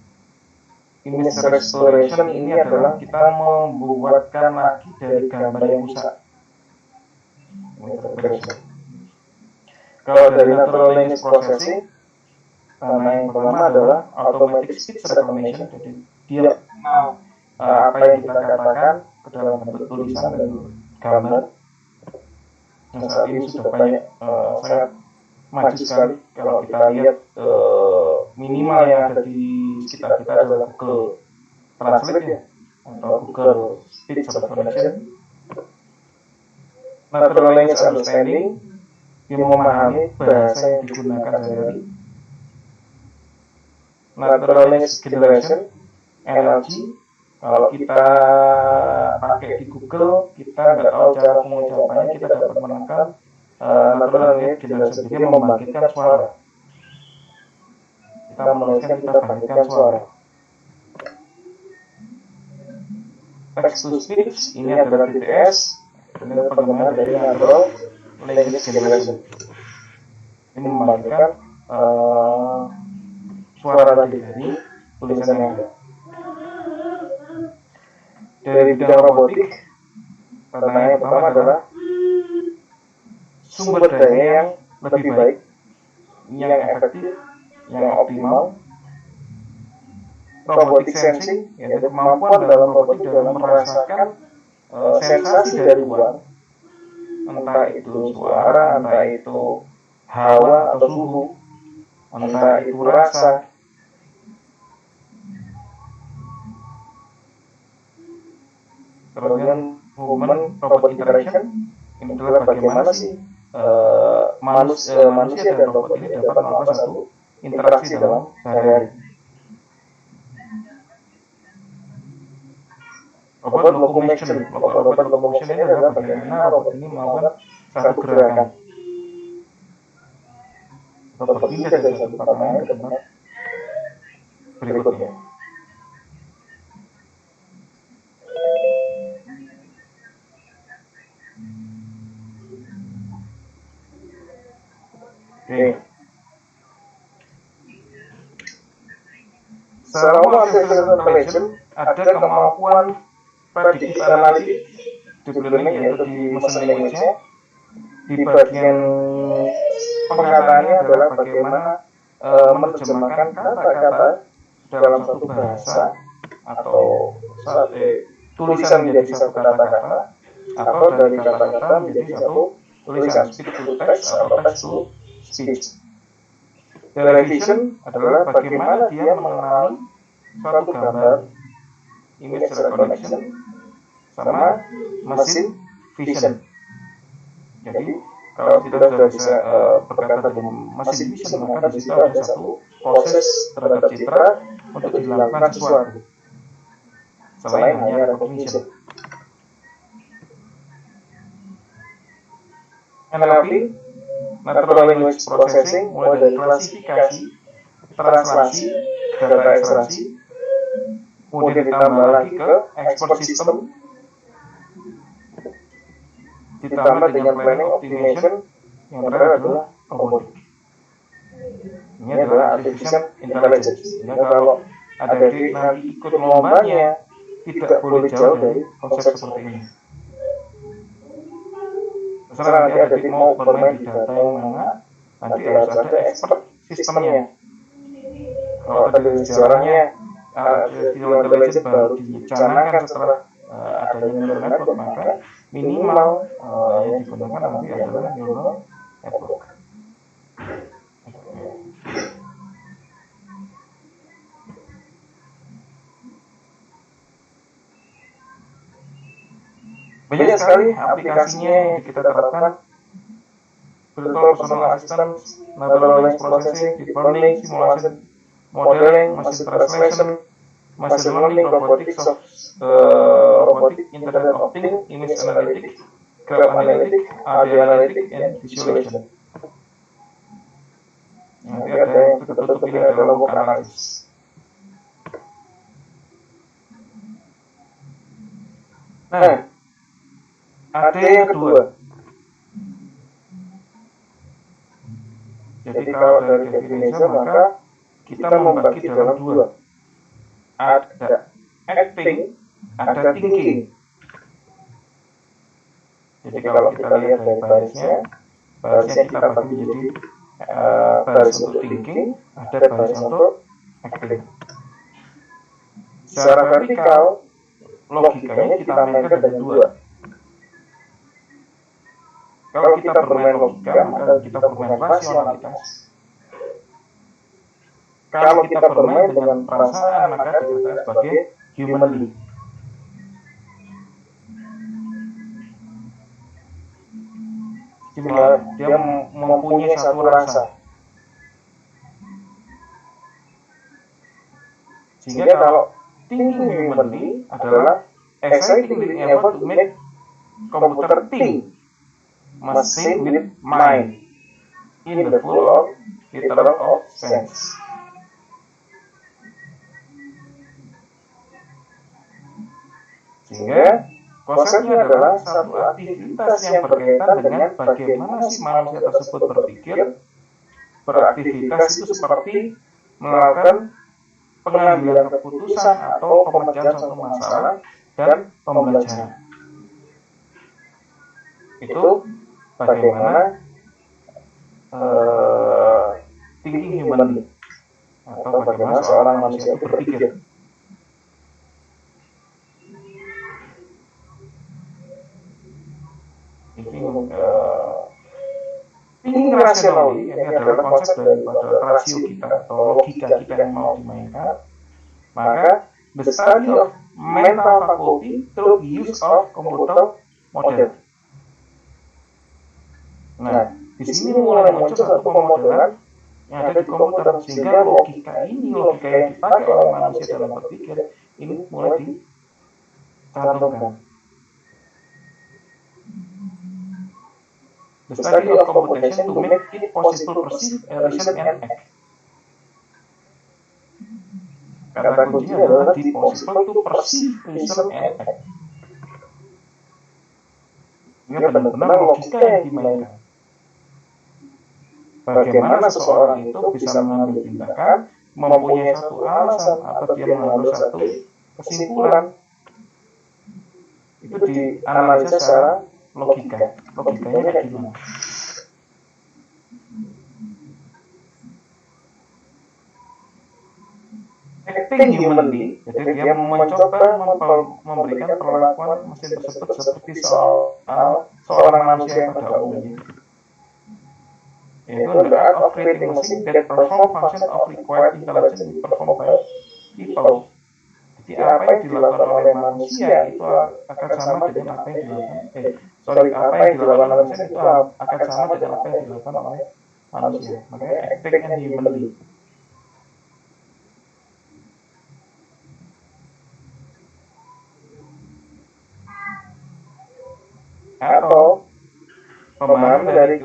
Image restoration ini adalah kita membuatkan lagi dari gambar yang rusak. Kalau dari natural language processing, yang pertama adalah automatic speech recognition. Jadi dia mengenal apa yang kita katakan ke dalam bentuk tulisan dan gambar. Yang saat ini sudah banyak sangat maju sekali. Kalau kita lihat minimal yang ada di sekitar kita adalah Google Translate ya, atau Google Speech Recognition. Natural language understanding, dia memahami bahasa yang digunakan sehari-hari. Natural language generation, NLG, kalau kita pakai di Google, kita nggak tahu cara pengucapannya, kita dapat menekan natural language generation, dia membangkitkan suara. Kita menuliskan, kita bangkitkan suara. Text to speech, ini adalah TTS, ini pengembangan dari natural language generation. Ini membangkitkan suara dari tulisan yang ada. Dari bidang robotik, tantangan yang pertama adalah sumber daya yang lebih baik, yang efektif, yang optimal. Robotic sensing, yaitu kemampuan dalam robotik dalam merasakan sensasi dari luar, entah itu suara, entah itu hawa atau suhu, entah itu rasa. Kemudian human robot interaction, ini adalah bagaimana sih manusia dan robot ini dapat melakukan satu interaksi dalam sehari-hari. Robot locomotion ini adalah bagaimana robot ini melakukan satu gerakan atau berpindah dari satu tempat lain ke tempat berikutnya. Oke. Selama artificial intelligence ada kemampuan predictive analytic deep learning, yaitu di machine language-nya. Di bagian pengataannya adalah bagaimana menerjemahkan kata-kata dalam satu bahasa atau tulisan menjadi satu kata-kata, atau dari kata-kata menjadi satu tulisan, speech to text atau text to speech. Television adalah bagaimana dia mengenali suatu gambar, image recognition, sama mesin vision. Jadi kalau kita sudah bisa berkata dengan mesin vision, maka di situ ada satu proses terhadap citra untuk dilakukan sesuatu selain hanya recognition. NLP, Natural Language Processing, mulai dari klasifikasi, translasi, data ekstraksi, kemudian ditambah lagi ke export system, ditambah dengan planning optimization, yang terakhir adalah robotik. Ini adalah artificial intelligence. Sehingga kalau ada adik nanti ikut lombanya, tidak boleh jauh dari konsep seperti ini. Misalnya nanti adik mau bermain di data yang mana, nanti harus ada expert sistemnya. Kalau tadi sejarahnya artificial intelligence baru dicanangkan setelah adanya neural network, maka minimal yang digunakan nanti adalah neural network. Banyak sekali aplikasinya yang kita terapkan: virtual personal assistant, natural language processing, deep learning, simulation modeling, machine translation, machine learning, robotics, robotic, Internet of Things, image analytics, graph analytics, audio analytics, and visualization. Nanti ada yang tertutup ini adalah look analysis. Nah, ada yang kedua. Jadi kalau dari definisi maka kita membagi dalam dua. Ada acting, ada thinking. Jadi kalau kita lihat dari barisnya kita bagi menjadi baris untuk thinking, ada baris untuk acting. Secara vertikal, logikanya kita mainkan dari dua. Kalau kita bermain logika, maka kita bermain rasionalitas. Kalau kita bermain dengan perasaan, maka dikatakan sebagai humanly. Dia mempunyai satu rasa. Sehingga kalau thinking humanly adalah exciting being able to make computer think, machine with mind, in the full of literal of sense. Sehingga konsepnya adalah satu aktivitas yang berkaitan dengan bagaimana si manusia tersebut berpikir. Beraktivitas itu seperti melakukan pengambilan keputusan atau pemecahan suatu masalah dan pembelajaran. Itu bagaimana thinking humanly, atau bagaimana seorang manusia itu berpikir. Thinking rationally ini adalah konsep daripada rasio kita atau logika kita yang mau dimainkan. Maka the study of mental faculty through use of computer model. Nah, di sini mulai muncul satu pemodelan yang ada di komputer, sehingga logika yang dipakai oleh manusia dalam berpikir ini mulai dicantumkan. The study of computation to make it possible to perceive, reason, and act. Kata kuncinya adalah di possible to perceive, reason, and act. Ini benar-benar logika yang dimainkan. Bagaimana seseorang itu bisa mengambil tindakan, mempunyai satu alasan, atau dia mengambil satu kesimpulan. Itu dianalisa secara logika. Logikanya kayak gimana? Acting humanly, jadi dia mencoba memberikan perlakuan mesin tersebut seperti seorang manusia yang pada umumnya. Yaitu the art of creating machine that perform function of required intelligence performed by people. Jadi apa yang dilakukan oleh manusia itu akan sama dengan apa yang dilakukan oleh mesin itu akan sama dengan apa yang dilakukan oleh manusia. Makanya acting and humanly. Atau pemahaman dari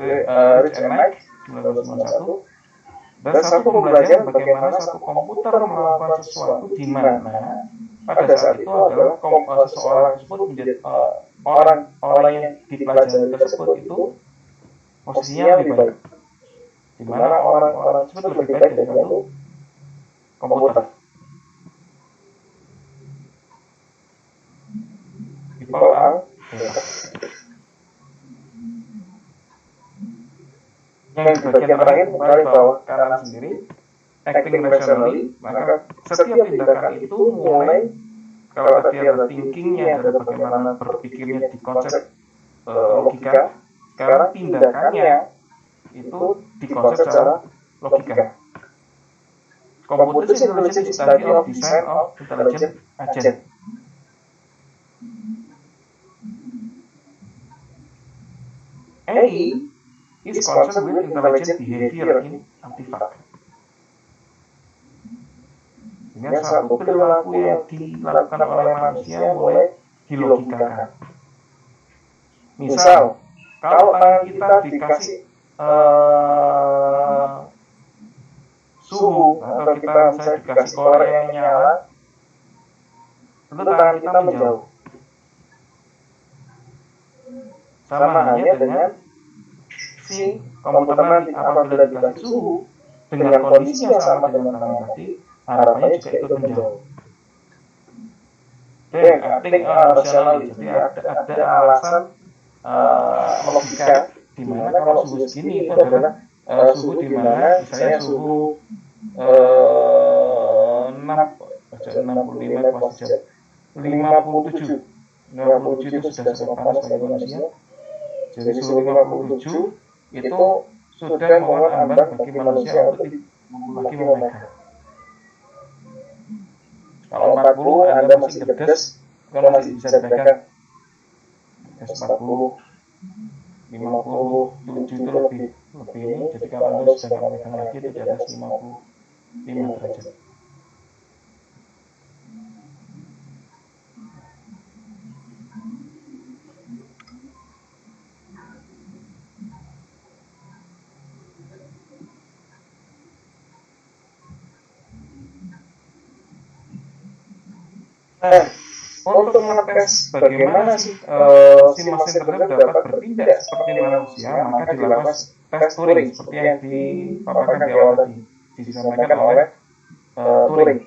Rich and Mike 1991 dan satu pembelajaran bagaimana satu komputer melakukan sesuatu di mana pada saat itu adalah seseorang tersebut menjadi orang yang dipelajari tersebut itu posisinya lebih baik, di mana orang tersebut lebih baik dari satu komputer. People are better. Yang bagian terakhir kembali bawah kanan sendiri, acting rationally, maka setiap tindakan itu mulai, kalau tadi ada thinkingnya, ada bagaimana berpikirnya di konsep logika, sekarang tindakannya itu di konsep secara logika. Computation intelligence is study of design of intelligent agent. AI is concerned with intelligent behavior in artifact. Dengan satu perilaku yang dilakukan oleh manusia mulai dilogikakan. Misal, kalau tangan kita dikasih suhu atau kita misalnya dikasih korek yang menyala, tentu tangan kita menjauh. Sama halnya dengan si komputer nanti apabila dikasih suhu dengan kondisi yang sama dengan tangan tadi, harapannya juga ikut menjauh. Dan acting rasional, jadi ada alasan logika di mana kalau suhu segini itu adalah suhu di mana misalnya suhu 57 itu sudah sangat panas bagi manusia. Jadi suhu 57 itu sudah mohon ambang bagi manusia untuk lagi memegang. Kalau 40 Anda masih gedes, kalau masih bisa dipegang. 40, 57 itu lebih ini. Jadi kalau Anda sudah memegang lagi itu di atas 55 derajat. Untuk mengetes bagaimana si mesin tersebut dapat bertindak seperti manusia, maka dilakukan tes Turing seperti yang dipaparkan di awal tadi, disampaikan oleh Turing.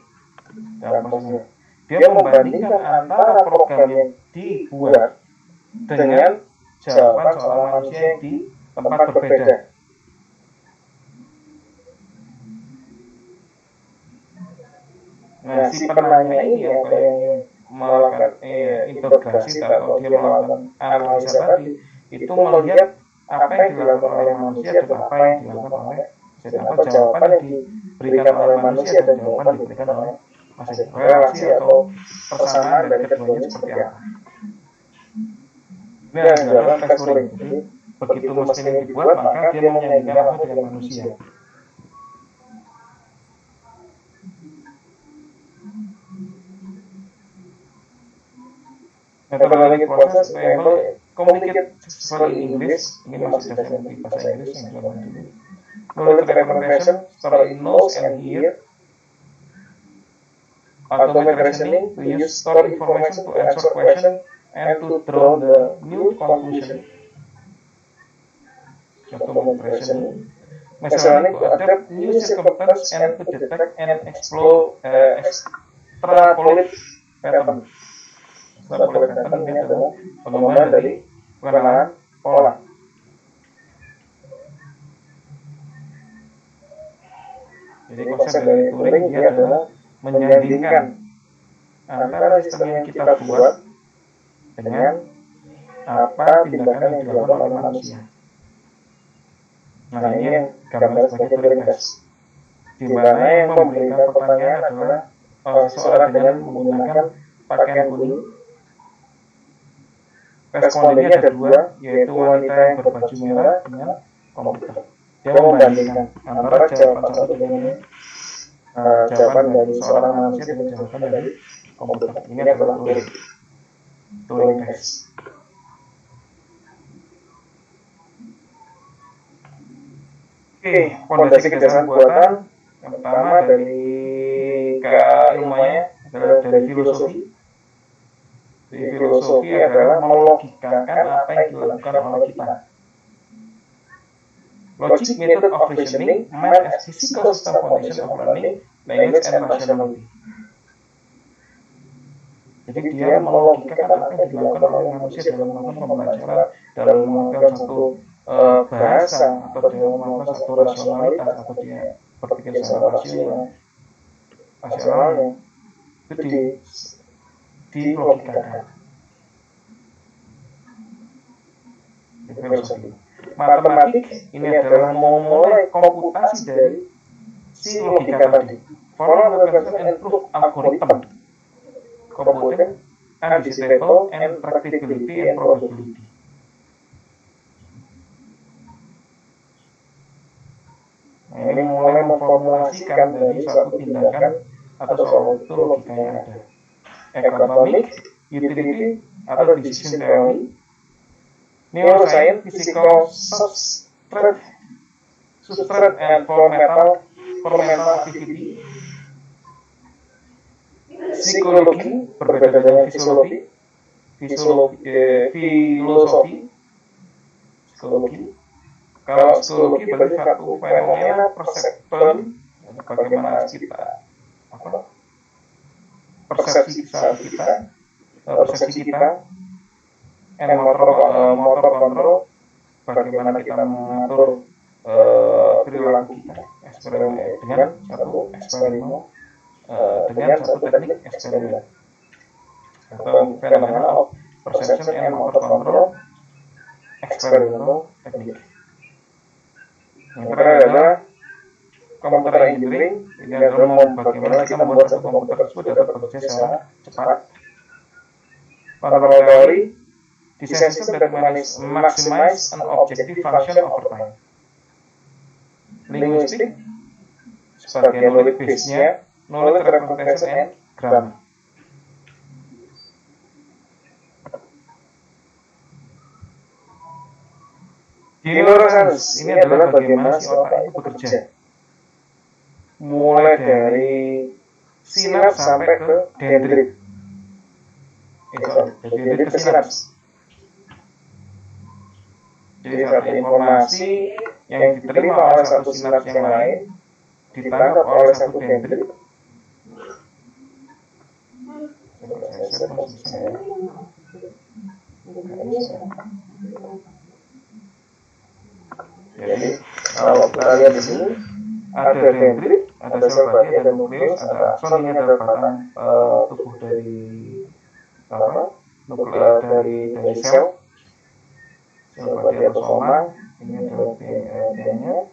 Dia membandingkan antara program yang dibuat dengan jawaban soal manusia yang di tempat berbeda. Nah, si penanya ini apa yang melakukan integrasi atau dia melakukan analisa tadi itu melihat apa yang dilakukan oleh manusia dan apa yang dilakukan oleh mesin, apa jawaban yang diberikan oleh manusia dan jawaban yang diberikan oleh mesin, relasi atau persamaan dari keduanya seperti apa. Ini yang dilakukan tes Turing. Jadi begitu mesin ini dibuat, maka dia menyandingkan apa dengan manusia. Metodologi proses enable communicate in English. Ini masih dasar di bahasa Inggris yang zaman dulu. Knowledge representation story in nose and ear. Automated reasoning to use stored information to answer question and to draw the new conclusion. Automated reasoning. Machine learning to adapt new circumstances and to detect and extrapolate pattern. Extrapolate pattern ini adalah pengembangan dari pengenalan pola. Jadi konsep dari Turing dia adalah menyandingkan antara sistem yang kita buat dengan apa tindakan yang dilakukan oleh manusia. Nah, ini yang gambar sebagai Turing test, di mana yang memberikan pertanyaan adalah seseorang dengan menggunakan pakaian kuning. Respondennya ada dua, yaitu wanita yang berbaju merah dengan komputer. Dia membandingkan antara jawaban satu dengan jawaban dari seorang manusia dengan jawaban dari komputer. Ini adalah Turing test. Oke, fondasi kecerdasan buatan yang pertama dari keilmuannya adalah dari filosofi. Jadi filosofi adalah melogikakan apa yang dilakukan oleh kita. Logic method of reasoning meant as physical system foundation of learning, language and rationality. Jadi dia melogikakan apa yang dilakukan oleh manusia dalam melakukan pembelajaran, dalam melakukan satu bahasa, atau dia melakukan satu rasionalitas, atau dia berpikir secara rasionalnya itu dilogikakan. Filosofi. Matematik ini adalah memulai komputasi dari si logika tadi. Formal representation and proof algorithm. Computing undecidable and practicability and probability. menjelaskan dari suatu tindakan atau soal itu logikanya ada. Economic, utility, atau decision theory, neuroscience, physical substrate and for mental activity, psikologi berbeda dengan filosofi. Kalau psikologi berarti satu fenomena perception, bagaimana kita persepsi kita, and motor control, bagaimana kita mengatur perilaku kita, dengan satu teknik eksperimen atau fenomena of perception and motor control experimental technique. Yang terakhir adalah computer engineering. Ini adalah bagaimana kita membuat satu komputer tersebut dapat bekerja secara cepat. Control theory, design system that maximize an objective function over time. Linguistik, sebagai knowledge base-nya, knowledge representation and grammar. Di neuroscience, ini adalah bagaimana si otak itu bekerja. Mulai dari sinaps sampai ke dendrit. Dari dendrit ke sinaps. Jadi satu informasi yang diterima oleh satu sinaps yang lain ditangkap oleh satu dendrit. Jadi kalau kita lihat di sini ada dendrit, ada sel badi, ada nukleus, ada akson. Ini ada batang tubuh dari dari sel badi atau soma. Ini adalah DNA-nya.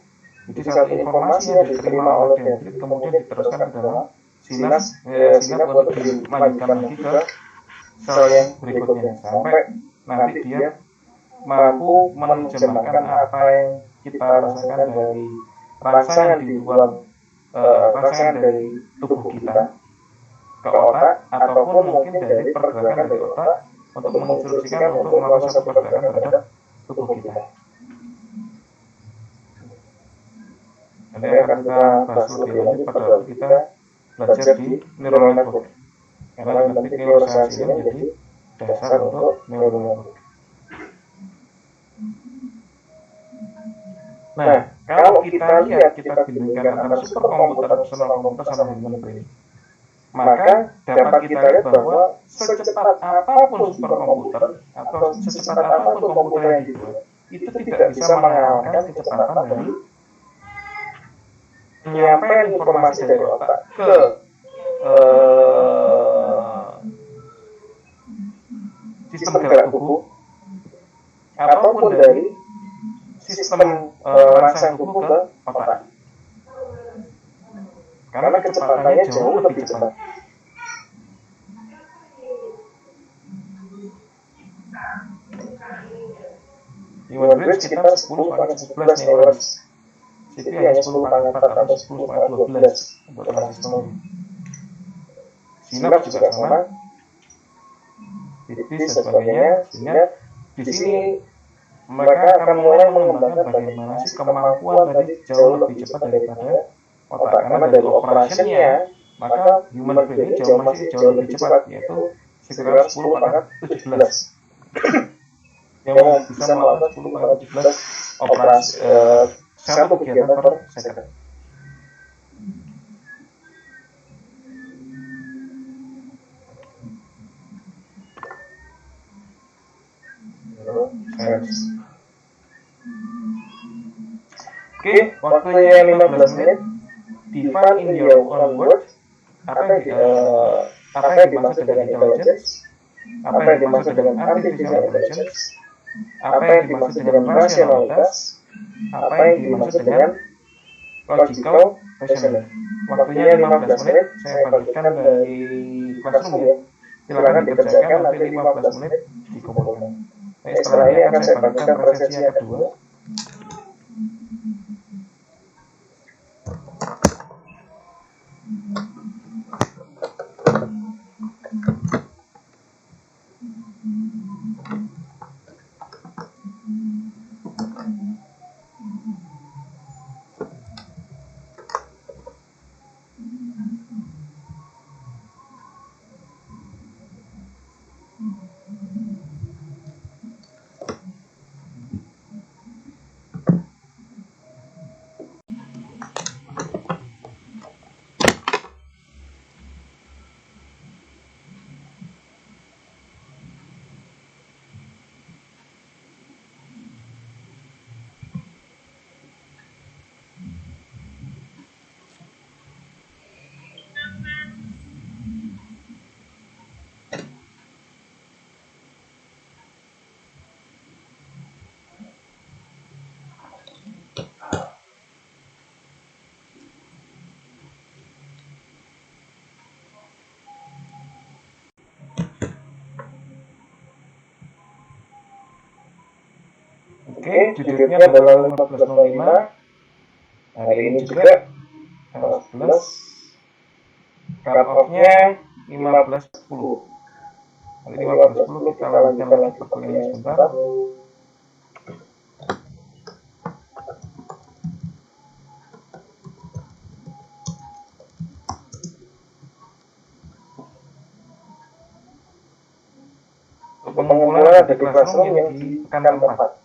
Jadi satu informasi yang diterima oleh dendrit kemudian diteruskan ke dalam sinaps untuk dilanjutkan lagi ke sel yang berikutnya sampai nanti dia mampu menerjemahkan apa yang kita rasakan dari rangsangan di luar rangsangan dari tubuh kita ke otak, ataupun mungkin dari pergerakan dari otak untuk menginstruksikan untuk melakukan satu pergerakan terhadap tubuh kita. Nanti akan kita bahas lebih lanjut pada waktu kita belajar di neural network, karena nanti neuroscience ini menjadi dasar untuk neural network. Nah, kalau kita lihat, kita bandingkan antara superkomputer, personal komputer sama human brain, maka dapat kita lihat bahwa secepat apapun superkomputer atau secepat apapun komputer yang dibuat, itu tidak bisa mengalahkan kecepatan dari penyampaian informasi dari otak ke sistem gerak tubuh ataupun dari sistem rangsang tubuh ke otak, karena kecepatannya jauh lebih cepat. Human brain sekitar 10⁻11 neurons, CPU hanya 10⁻4 atau 10⁻12 buat transistor. Sinaps juga sama, titis dan sebagainya, sehingga di sini mereka akan mulai mengembangkan bagaimana sih kemampuan tadi jauh lebih cepat daripada otak, karena dari operasinya maka human brain ini masih jauh lebih cepat, yaitu sekitar 10⁻17 yang bisa melakukan 10⁻17 operasi satu kegiatan per second. Oke, waktunya 15 menit. Define in your own word apa yang dimaksud dengan intelligence, apa yang dimaksud dengan artificial intelligence, apa yang dimaksud dengan rasionalitas, apa yang dimaksud dengan logical reasoning. Waktunya 15 menit. Saya bagikan dari classroom ya. Silakan dikerjakan, nanti 15 menit dikumpulkan. Setelah ini akan saya bagikan presentasi yang kedua. Oke, judulnya adalah 1505. Hari ini juga tanggal 11. Cut off-nya 15.10. Hari 15.10 kita lanjutkan lagi perkuliahannya sebentar. Pengumpulan ada di Classroom yang di pekan keempat,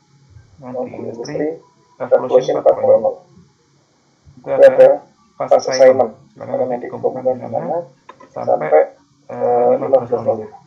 yang di Industri Revolution 4.0. Itu ada fase assignment. Silakan nanti dikumpulkan di sana sampai 15.00.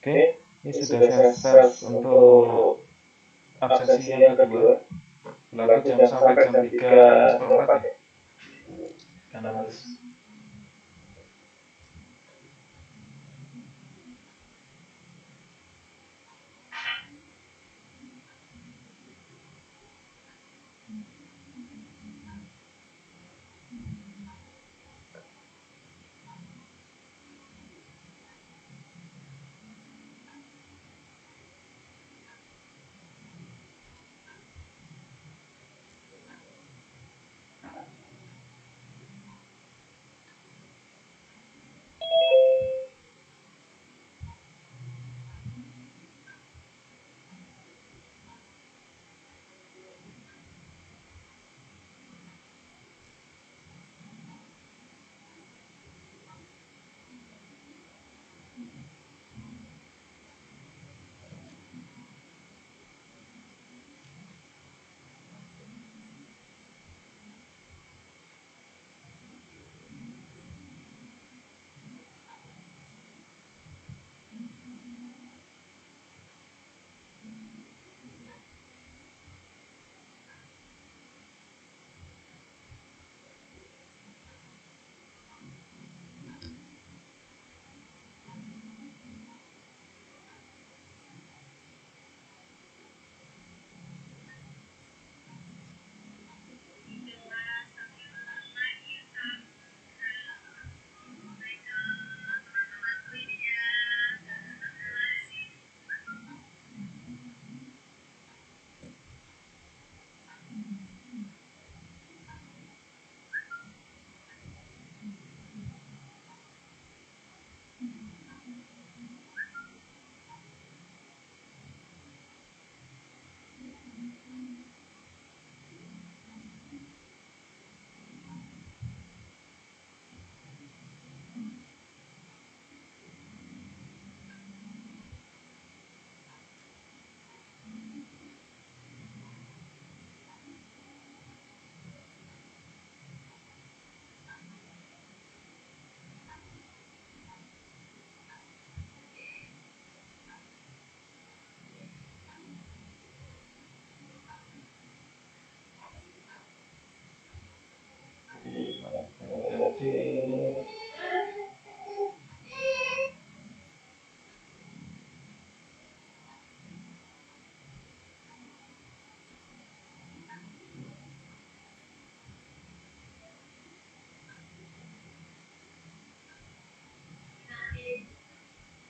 Oke, ini sudah saya search untuk absensi yang kedua, berlaku sampai jam 3 ya, Kanamatis.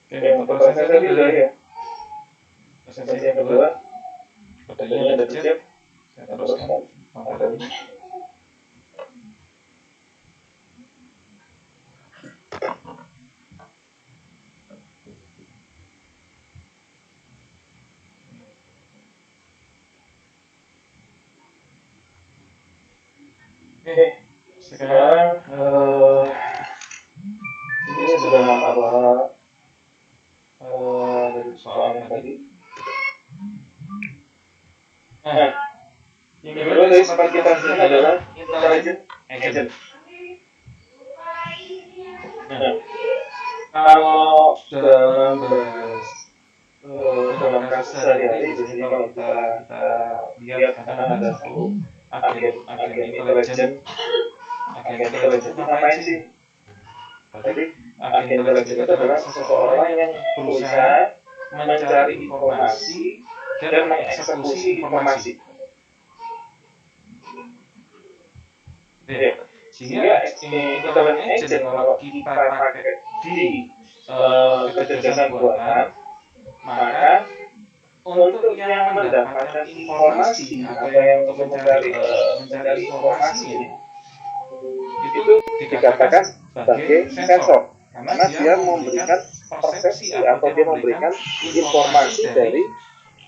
Oke, untuk prosesnya dulu ya. Proses yang kedua, kodenya udah dicek. Saya teruskan materinya. Oke, sekarang ini sudah nampak bahwa dari soal yang tadi. Nah, yang kedua dari sempat kita hasilkan adalah intelligent agent. Nah, kalau dalam kasus sehari-hari, biasanya kalau kita lihat kadang ada satu agen intelijen itu ngapain sih? Jadi agen intelijen itu adalah seseorang yang berusaha mencari informasi dan mengeksekusi informasi. Sehingga intelligent agent kalau kita pakai di kecerdasan buatan, maka untuk yang mendapatkan informasi atau yang untuk mencari informasi itu dikatakan sebagai sensor, karena dia memberikan persepsi atau dia memberikan informasi dari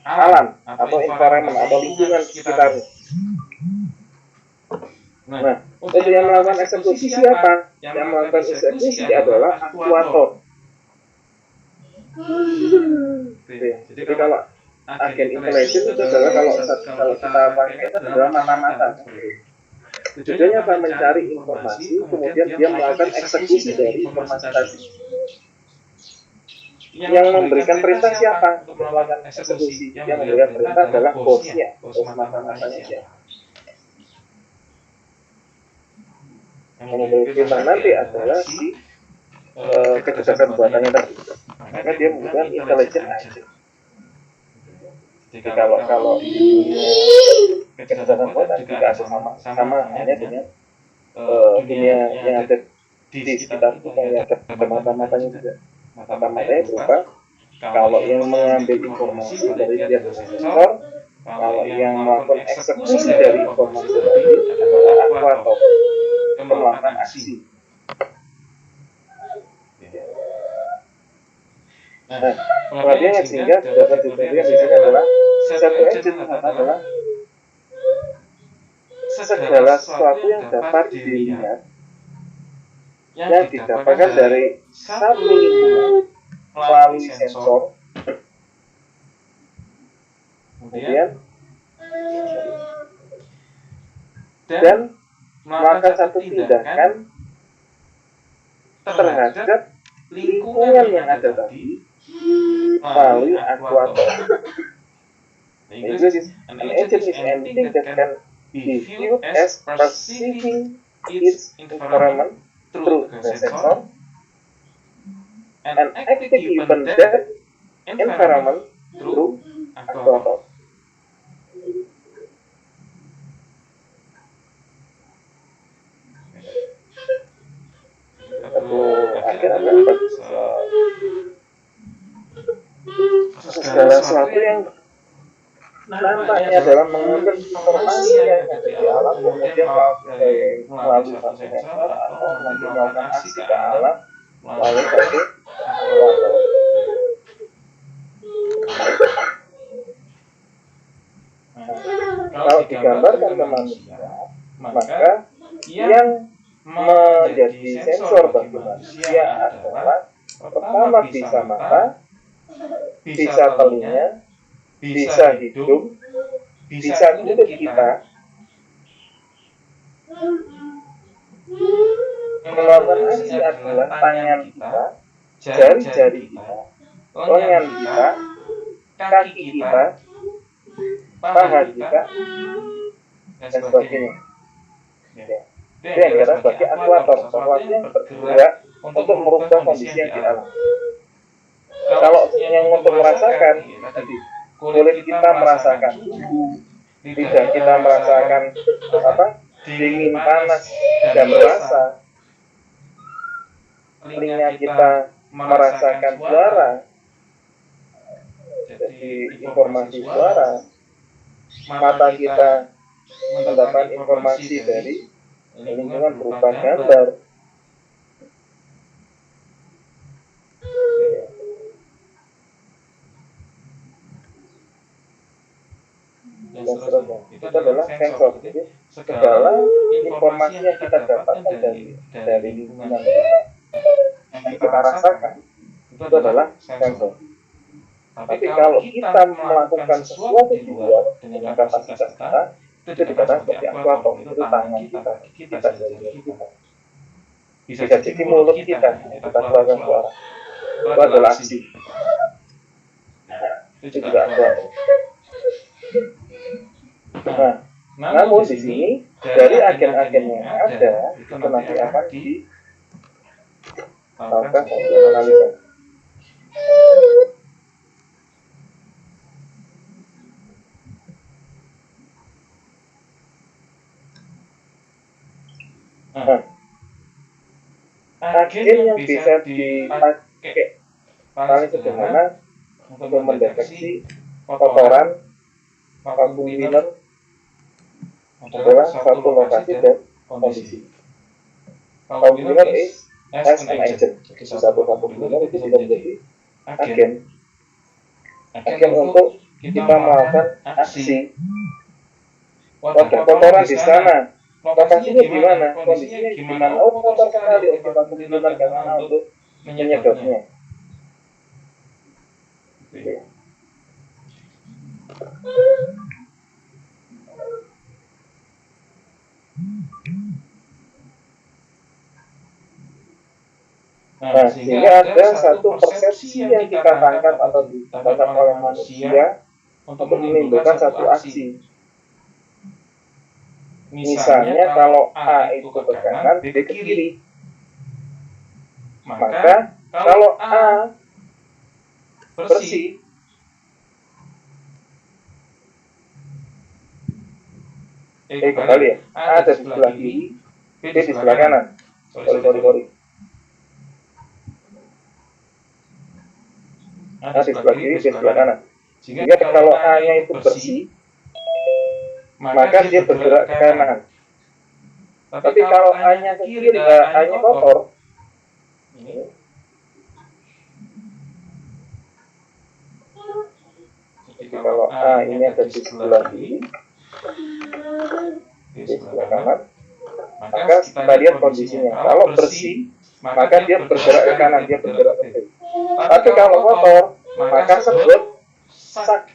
alam atau environment atau lingkungan sekitarnya. Nah, untuk yang melakukan eksekusi siapa? Yang melakukan eksekusi adalah aktuator. Jadi kalau agen intelijen itu adalah kalau kita pakai itu adalah mata-mata. Tujuannya apa? Mencari informasi, kemudian dia melakukan eksekusi dari informasi tadi. Yang memberikan perintah siapa untuk melakukan eksekusi? Yang memberikan perintah adalah bosnya, bos mata-matanya siapa. Yang memberi perintah nanti adalah si kecerdasan buatannya tadi. Maka dia menggunakan intelligent agent. Jadi kalau di kecerdasan buatan juga ada sama hanya dengan dunia yang ada di sekitar kita, yang ada mata-matanya juga. Mata-matanya berupa kalau yang mengambil informasi dari dia sensor, kalau yang melakukan eksekusi dari informasi tadi adalah aktuator, melakukan aksi. Nah, perhatiannya sehingga dapat diberikan adalah satu agent adalah segala sesuatu yang dapat dilihat, yang didapatkan dari satu lingkungan melalui sensor, kemudian dan melakukan satu tindakan terhadap lingkungan yang ada tadi melalui aktuator. English is an agent is anything that can be viewed as perceiving its environment through the sensor and acting even that environment through aktuator. Segala sesuatu yang nampaknya adalah mengambil informasi yang ada di alam, kemudian melalui satu sensor atau nanti melakukan aksi ke alam melalui satu aktuator. Kalau digambarkan ke manusia, maka yang menjadi sensor bagi manusia adalah pertama bisa mata, bisa telinga, bisa hidung, bisa kulit kita. Melakukan aksi adalah tangan kita, jari-jari kita, lengan kita, kaki kita, paha kita, dan sebagainya. Itu yang dikatakan sebagai aktuator, sesuatu yang bergerak untuk merubah kondisi yang di alam. Kalau yang untuk merasakan, kulit kita merasakan suhu, lidah kita merasakan dingin, panas, dan rasa, telinga kita merasakan suara, jadi informasi suara, mata kita mendapat informasi dari lingkungan berupa gambar. Dan seterusnya. Itu adalah sensor. Jadi segala informasi yang kita dapatkan dari lingkungan yang kita rasakan itu adalah sensor. Tapi kalau kita melakukan sesuatu di luar dengan kapasitas kita, itu dikatakan seperti aktuator. Itu tangan kita, kaki kita, jari kita. Bisa jadi mulut kita keluarkan suara. Itu adalah aksi. Itu juga aktuator. Nah, namun di sini dari agen-agen yang ada itu nanti akan dilakukan analisa. Agen yang bisa dipakai paling sederhana untuk mendeteksi kotoran vakum cleaner adalah satu lokasi dan kondisi. Vakum cleaner as an agent. Jadi satu vakum cleaner itu bisa menjadi agen untuk kita melakukan aksi. Wadah kotoran di sana, lokasinya di mana, kondisinya gimana? Oh, kotor sekali, oke, vakum cleaner karena untuk menyedotnya. Nah, sehingga ada satu persepsi yang kita tangkap atau ditangkap oleh manusia untuk menimbulkan satu aksi. Misalnya kalau A itu ke kanan, B ke kiri. Maka kalau A bersih, kembali ya, A ada di sebelah kiri, B di sebelah kanan. Sorry. A di sebelah kiri, B di sebelah kanan. Sehingga kalau A-nya itu bersih, maka dia bergerak ke kanan. Tapi kalau A-nya ke kiri, A-nya kotor, jadi kalau A ini ada di sebelah kiri, di sebelah kanan, maka kita lihat kondisinya. Kalau bersih, maka dia bergerak ke kanan, dia bergerak ke kiri. Tapi kalau kotor, maka sedot sak.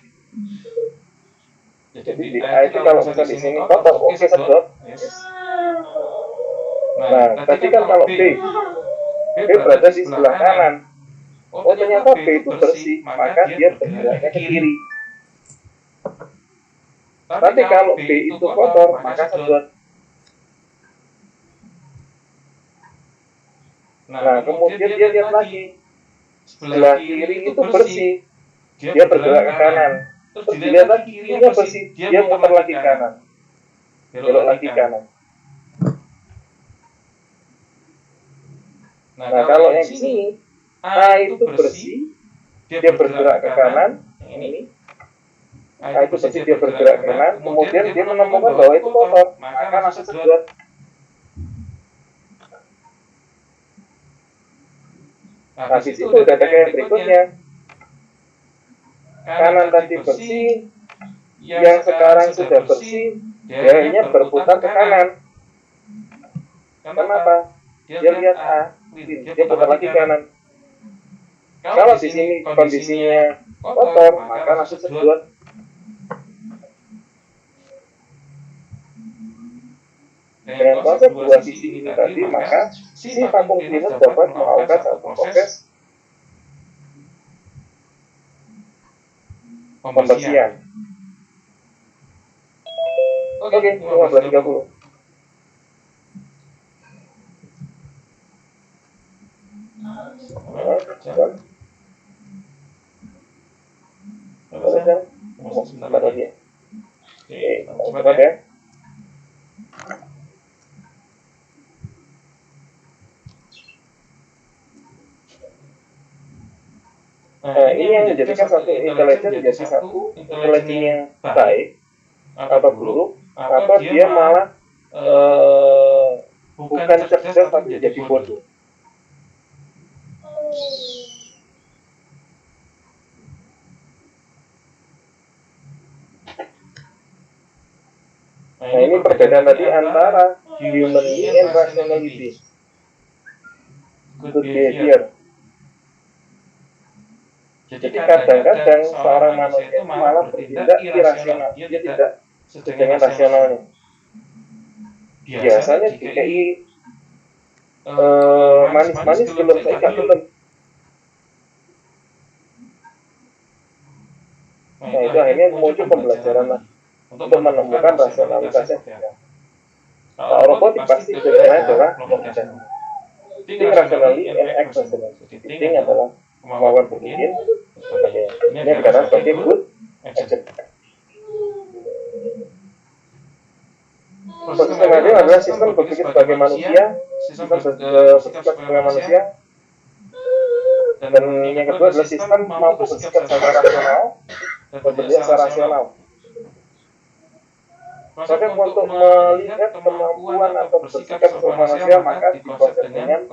Jadi di A itu kalau misalnya di sini kotor, oke sedot. Nah, tadi kan kalau B berada di sebelah kanan. Oh, ternyata B itu bersih, maka dia bergeraknya ke kiri. Tapi kalau B itu kotor, maka sedot. Nah, kemudian dia lihat lagi. Sebelah kiri itu bersih, dia bergerak ke kanan. Terus dilihat lagi, kirinya bersih, dia muter lagi ke kanan. Belok lagi ke kanan. Nah, kalau yang di sini, A itu bersih, dia bergerak ke kanan. Ini. A itu bersih, dia bergerak ke kanan. Kemudian dia menemukan bahwa itu kotor, maka langsung sedot. Nah, di situ udah ada kayak berikutnya. Kanan tadi bersih, yang sekarang sudah bersih, dia hanya berputar ke kanan. Kenapa? Dia lihat A, dia putar lagi kanan. Kalau di sini kondisinya kotor, maka langsung sedot. Dengan konsep dua sisi ini tadi, maka si vakum cleaner dapat melakukan satu proses pembersihan. Oke, 15.30. Sebentar lagi ya. Oke, cepat ya. Nah, ini yang menjadikan satu intelijen menjadi satu intelijen yang baik atau buruk, atau dia malah bukan cerdas tapi jadi bodoh. Nah, ini perbedaan tadi antara humanity and rationality, good behavior. Jadi kadang-kadang seorang manusia itu malah bertindak irasional, dia tidak dengan rasionalnya. Biasanya DKI manis-manis belum saya belum. Nah, itu akhirnya muncul pembelajaran untuk menemukan rasionalitasnya. Kalau robot pasti tujuannya adalah memudah. Think rationally and act rationally. Think adalah kemampuan berpikir. Ini adalah sebagai good action. Sistem adil adalah sistem berpikir sebagai manusia, sistem bersikap sebagai manusia. Dan yang kedua adalah sistem mampu bersikap secara rasional dan berpikir secara rasional. Maka untuk melihat kemampuan atau bersikap sebagai manusia, maka diproses dengan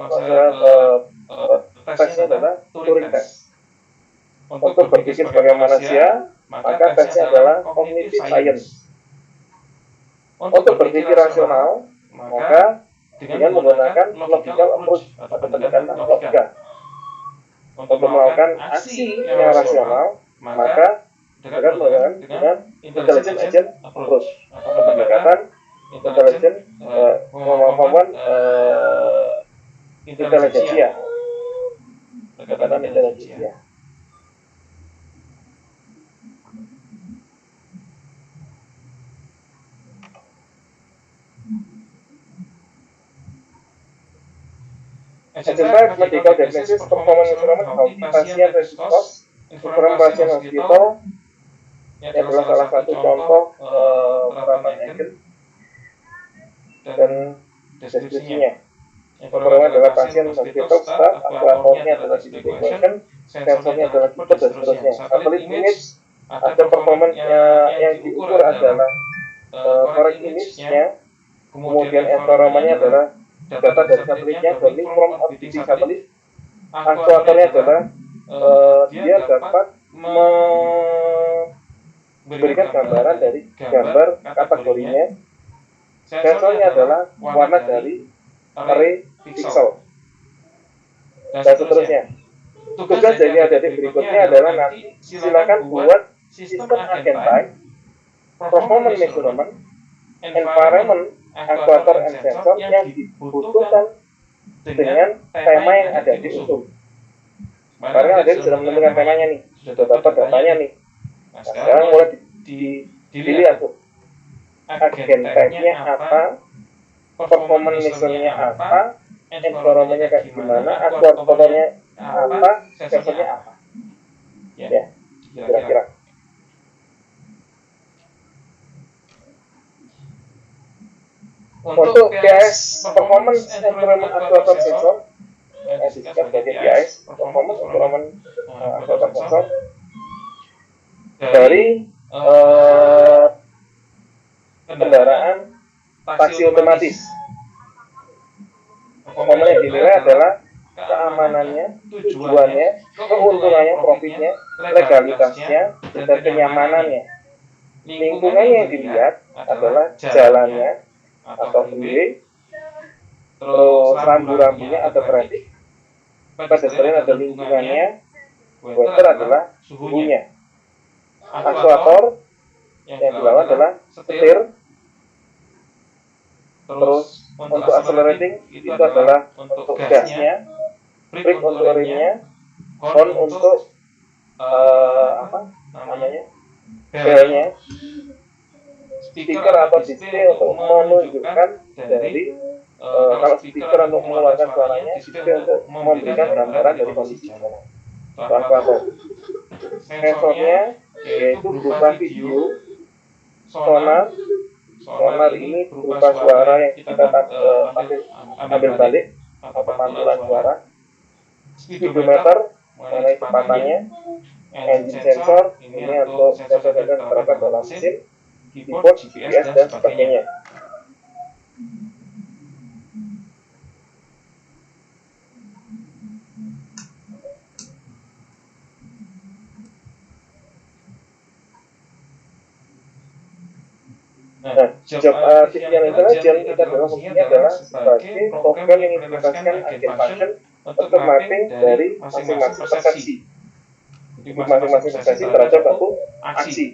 tesnya adalah Turing test. Untuk berpikir sebagai manusia, maka tesnya adalah cognitive science. Untuk berpikir rasional, maka dengan menggunakan logical approach atau pendekatan logika. Untuk melakukan aksi yang rasional, maka dengan menggunakan intelligent agent approach atau pendekatan intelligent kemampuan intelijensia. Pendekatan intelijensia. Agent-type medical diagnosis, performance instrument, how patient response, program patient hospital, ini adalah salah satu contoh penerapan agent dan deskripsinya. Yang pertama adalah pasien hospital staff, aktuatornya adalah digital equation, sensornya adalah keyboard dan seterusnya. Satelit image, ada performance yang diukur adalah correct image-nya, kemudian environment-nya adalah data dari satelitnya, learning from orbiting satelit. Aktuatornya adalah dia dapat memberikan gambaran dari gambar kategorinya. Sensornya adalah warna dari array pixel dan seterusnya. Tugas dari adik berikutnya adalah nanti silakan buat sistem agent type, performance measurement, environment, actuator and sensor yang dibutuhkan dengan tema yang ada di usul. Karena ada sudah menemukan temanya nih, sudah dapat datanya nih. Nah, sekarang mulai dilihat tuh agent type-nya apa, performance measurement-nya apa, environment-nya kayak gimana, actuator-nya apa, sensornya apa. Ya, kira-kira. Untuk PAS performance environment actuator sensor, disebut sebagai PAS performance environment actuator sensor dari kendaraan taksi otomatis. Performance yang dinilai adalah keamanannya, tujuannya, keuntungannya, profitnya, legalitasnya, dan kenyamanannya. Lingkungan yang dilihat adalah jalannya atau freeway, terus rambu-rambunya atau traffic, pedestrian ada lingkungannya, weather adalah suhunya. Aktuator yang dilawan adalah setir, terus untuk accelerating itu adalah untuk gasnya, brake untuk remnya, horn untuk belnya, speaker atau display untuk menunjukkan dari kalau speaker untuk mengeluarkan suaranya, display untuk memberikan gambaran dari kondisi jalan. Sensornya yaitu berupa video, sonar ini berupa suara yang kita ambil balik atau pantulan suara, speedometer mengenai kecepatannya, engine sensor, ini untuk sensor-sensor yang terdapat dalam mesin, keyboard, GPS, dan sebagainya. Nah, job artificial intelligence kita adalah fungsinya adalah sebagai program yang mengimplementasikan agen function untuk mapping dari masing-masing persepsi. Jadi masing-masing persepsi terhadap satu aksi.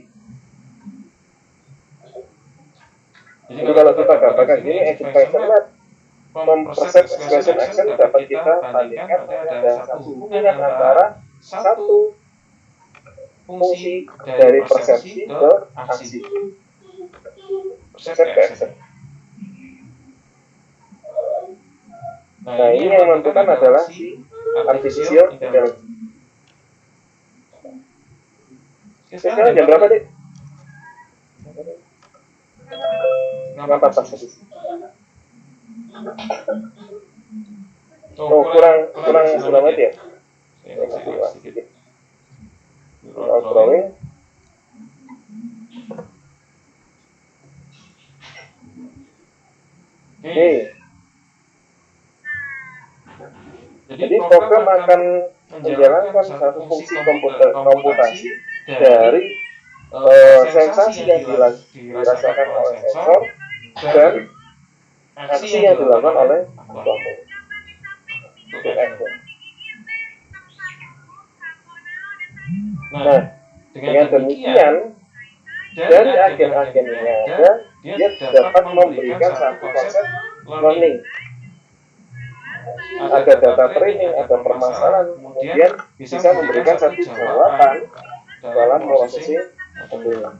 Jadi kalau kita gambarkan gini, agen function from percept expression action dapat kita bandingkan ada satu hubungan antara satu fungsi dari persepsi ke aksi. Persepsi ke action. Nah, ini yang menentukan adalah si artificial intelligence. Sekarang jam berapa, Dik? 14. Oh, kurang banget ya? Sedikit. Drawing. Oke. Jadi program akan menjalankan satu fungsi komputasi dari sensasi yang dirasakan oleh sensor dan aksi yang dilakukan oleh aktuator. Nah, dengan demikian dari agen-agen yang ada, dia dapat memberikan satu konsep learning. Ada data training, ada permasalahan, kemudian bisa memberikan satu jawaban dalam prosesing modelnya.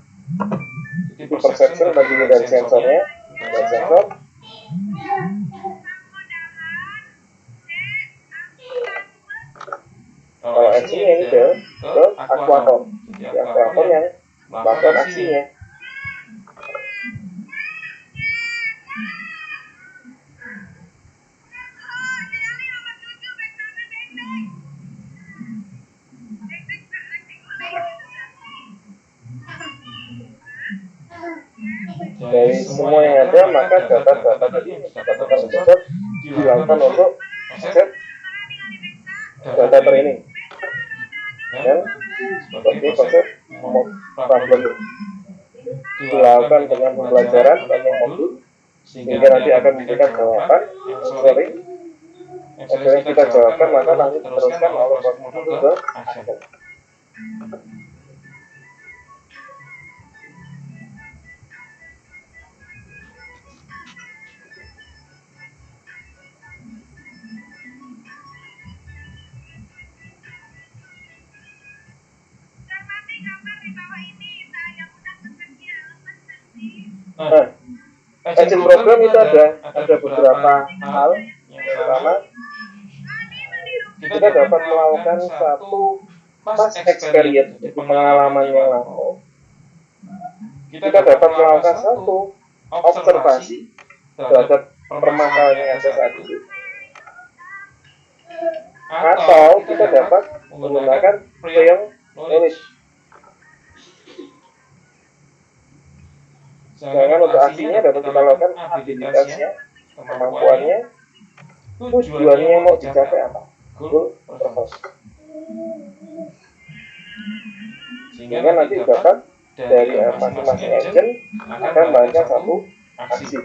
Jadi perception terdiri dari sensornya, dan sensor. Kalau aksinya ini ke aktuator, jadi aktuator yang melakukan aksinya. Dari semua yang ada, maka data-data tadi, data-data sensor dilakukan untuk set data training dan seperti konsep problem dilakukan dengan pembelajaran banyak modul sehingga nanti akan memberikan jawaban yang sering kita jawabkan, maka nanti diteruskan oleh modul ke action. Nah, agent program itu ada beberapa hal. Yang pertama, kita dapat melakukan satu past experience, jadi pengalaman yang lalu. Kita dapat melakukan satu observasi terhadap permasalahan yang ada saat ini. Atau kita dapat menggunakan prior knowledge. Sedangkan untuk aksinya dapat kita lakukan abilitasnya, kemampuannya, tujuannya yang mau dicapai apa, goal purpose. Sehingga nanti dapat dari masing-masing agent akan melakukan satu aksi.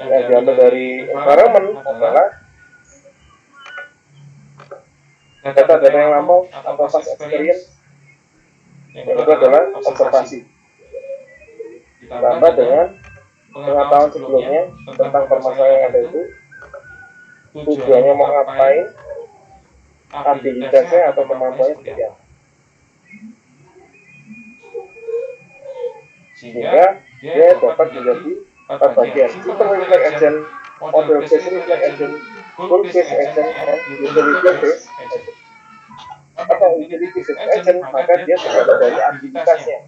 Yang diambil dari environment adalah data-data yang lampau atau past experience. Yang kedua adalah observasi, ditambah dengan pengetahuan sebelumnya tentang permasalahan yang ada itu, tujuannya mau ngapain, abilitasnya atau kemampuannya seperti apa. Sehingga dia dapat menjadi 4 bagian: system reflex agent, model based reflex agent, goal based agent, dan utility based agent. Atau utility based agent, maka dia tergantung dari aktivitasnya.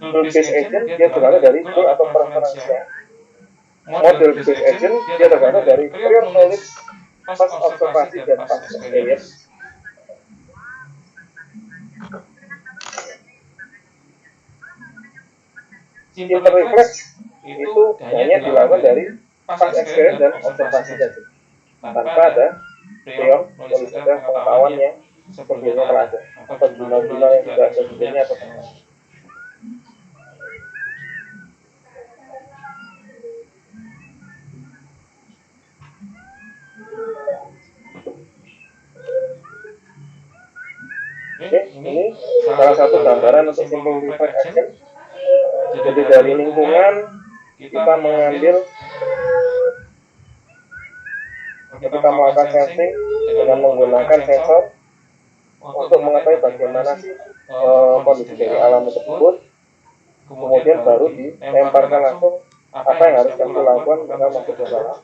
Goal based agent dia tergantung dari goal atau preferensinya. Model based agent dia tergantung dari prior knowledge Past observasi dan past experience. Simple reflex itu hanya dilakukan dari past experience dan observasi saja, tanpa ada prior knowledge, ada pengetahuan yang sebelumnya telah ada, atau jurnal-jurnal yang sudah ada sebelumnya atau tidak. Oke, ini salah satu gambaran untuk simple reflex action. Jadi dari lingkungan kita mengambil, kita melakukan sensing dengan menggunakan sensor untuk mengetahui bagaimana sih kondisi dari alam tersebut, kemudian baru dilemparkan langsung apa yang harus kamu lakukan dengan masuk ke dalam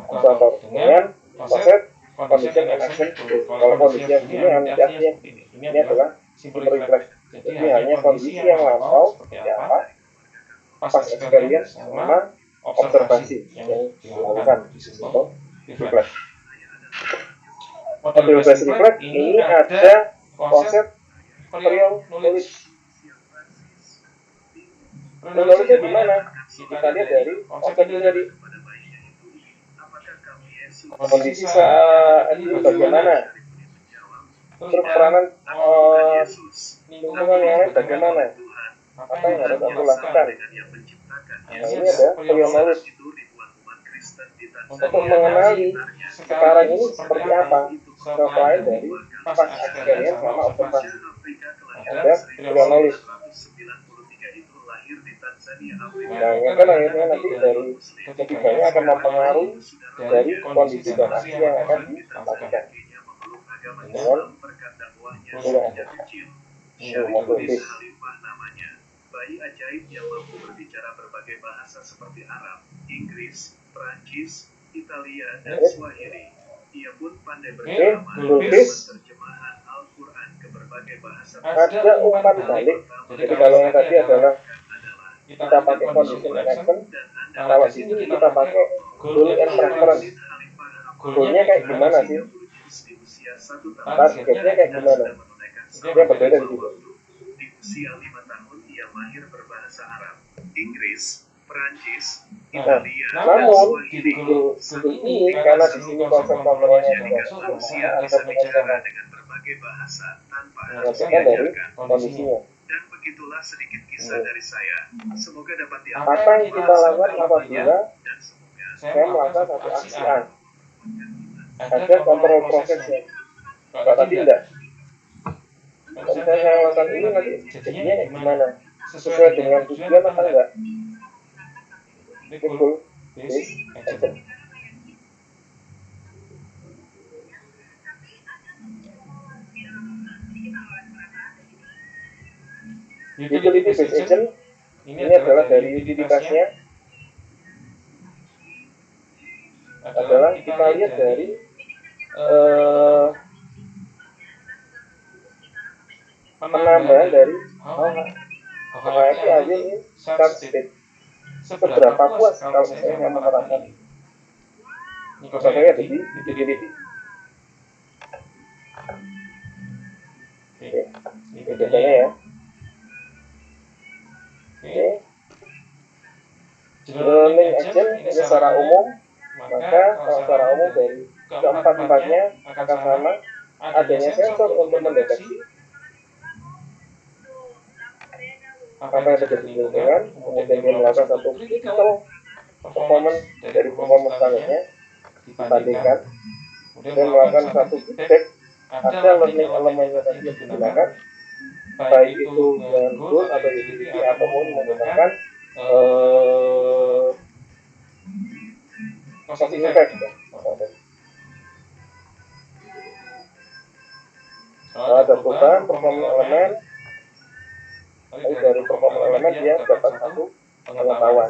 observator dengan proses condition and action. Kalau kondisinya begini, artinya ini adalah simple reflex. Jadi hanya kondisi yang lampau seperti apa, past experience sama observasi yang dilakukan di simple reflex. Model base reflex ini ada konsep prior knowledge. Prior knowledge di mana? Kita lihat dari konsep itu tadi. Kondisi saat ini bagaimana? Terus peranan lingkungan yang lain bagaimana? Apa yang harus aku lakukan? Nah, ini ada prior knowledge. Untuk mengenali sekarang ini seperti apa, selain dari past experience sama observasi, ada prior knowledge. Nah, yang kan akhirnya nanti dari ketiganya akan mempengaruhi dari kondisi dan aksi yang akan dilakukan. Dengan bayi ajaib yang mampu berbicara berbagai bahasa seperti Arab, Inggris, Prancis, Italia, dan Swahili. Ia pun pandai berterjemahan Al-Quran ke berbagai bahasa. Ada umpan balik. Jadi kalau yang tadi adalah kita pakai condition and action, kalau di sini kita pakai goal and preference. Goalnya kayak gimana sih? Targetnya kayak gimana? Dia berbeda di situ. Di usia 5 tahun ia mahir berbahasa Arab, Inggris, Prancis, Italia, namun di goal ini karena di sini konsep kontrolnya juga usia bisa bicara dengan berbagai bahasa tanpa harus dari diajarkan. kondisinya. Dan begitulah sedikit kisah dari saya. Semoga dapat Apa yang kita lakukan apabila dan semoga saya melakukan satu aksi A? Ada kontrol prosesnya. Kalau tadi tidak. Kalau misalnya saya lakukan ini nanti jadinya kayak gimana? Sesuai dengan tujuan apa enggak? Goal based action. Utility based action ini adalah dari utilitasnya adalah kita lihat dari penambahan dari variety aja ini start state. Seberapa puas kalau misalnya menerapkan ini contohnya ada di utility. Oke, ini bedanya ya. Oke, learning action ini secara umum, maka kalau secara umum dari keempat-empatnya akan sama adanya sensor untuk mendeteksi apa yang terjadi di lingkungan, kemudian dia melakukan satu critical performance dari performance standarnya dibandingkan, kemudian melakukan satu feedback, ada learning element yang tadi digunakan, baik itu dengan goal atau utility ataupun menggunakan causing effect. Ada perubahan performance elemen. Tapi dari performance elemen dia dapat satu pengetahuan.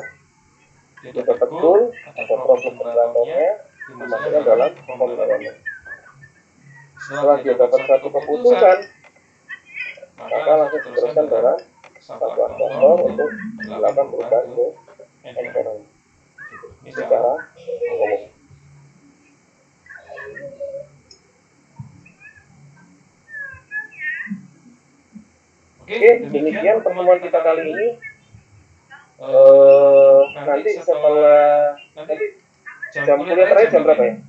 Dia dapat goal, ada problem pembangunnya, dimasukkan dalam performance elemen. Setelah dia dapat satu keputusan, maka langsung diteruskan dalam satu aktor untuk melakukan perubahan ke environment. Ini secara umum. Oke, demikian pertemuan kita kali ini. Nanti setelah jam kuliah terakhir jam berapa ya?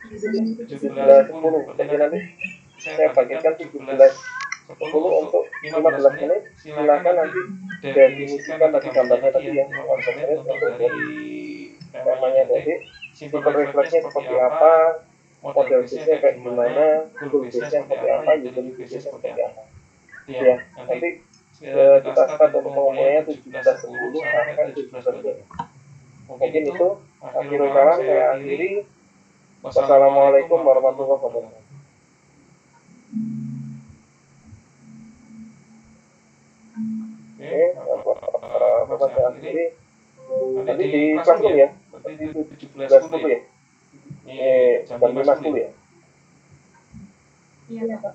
17.10. Jadi nanti saya bagikan 17.10 untuk 15 menit. Silakan nanti definisikan tadi gambarnya tadi ya, 15 menit untuk temanya tadi. Simple refleksnya seperti apa, model bisnisnya kayak gimana, goal bisnisnya seperti apa, utility bisnisnya seperti apa. Ya, nanti kita start untuk pengumpulannya 17.10 sampai 17.25. Mungkin itu akhirul kalam saya akhiri. Wassalamualaikum warahmatullahi wabarakatuh. Oke, apa saya akhiri. Nanti di Classroom ya, nanti 17.10 ya. Jam 5.10 ya. Iya, Pak.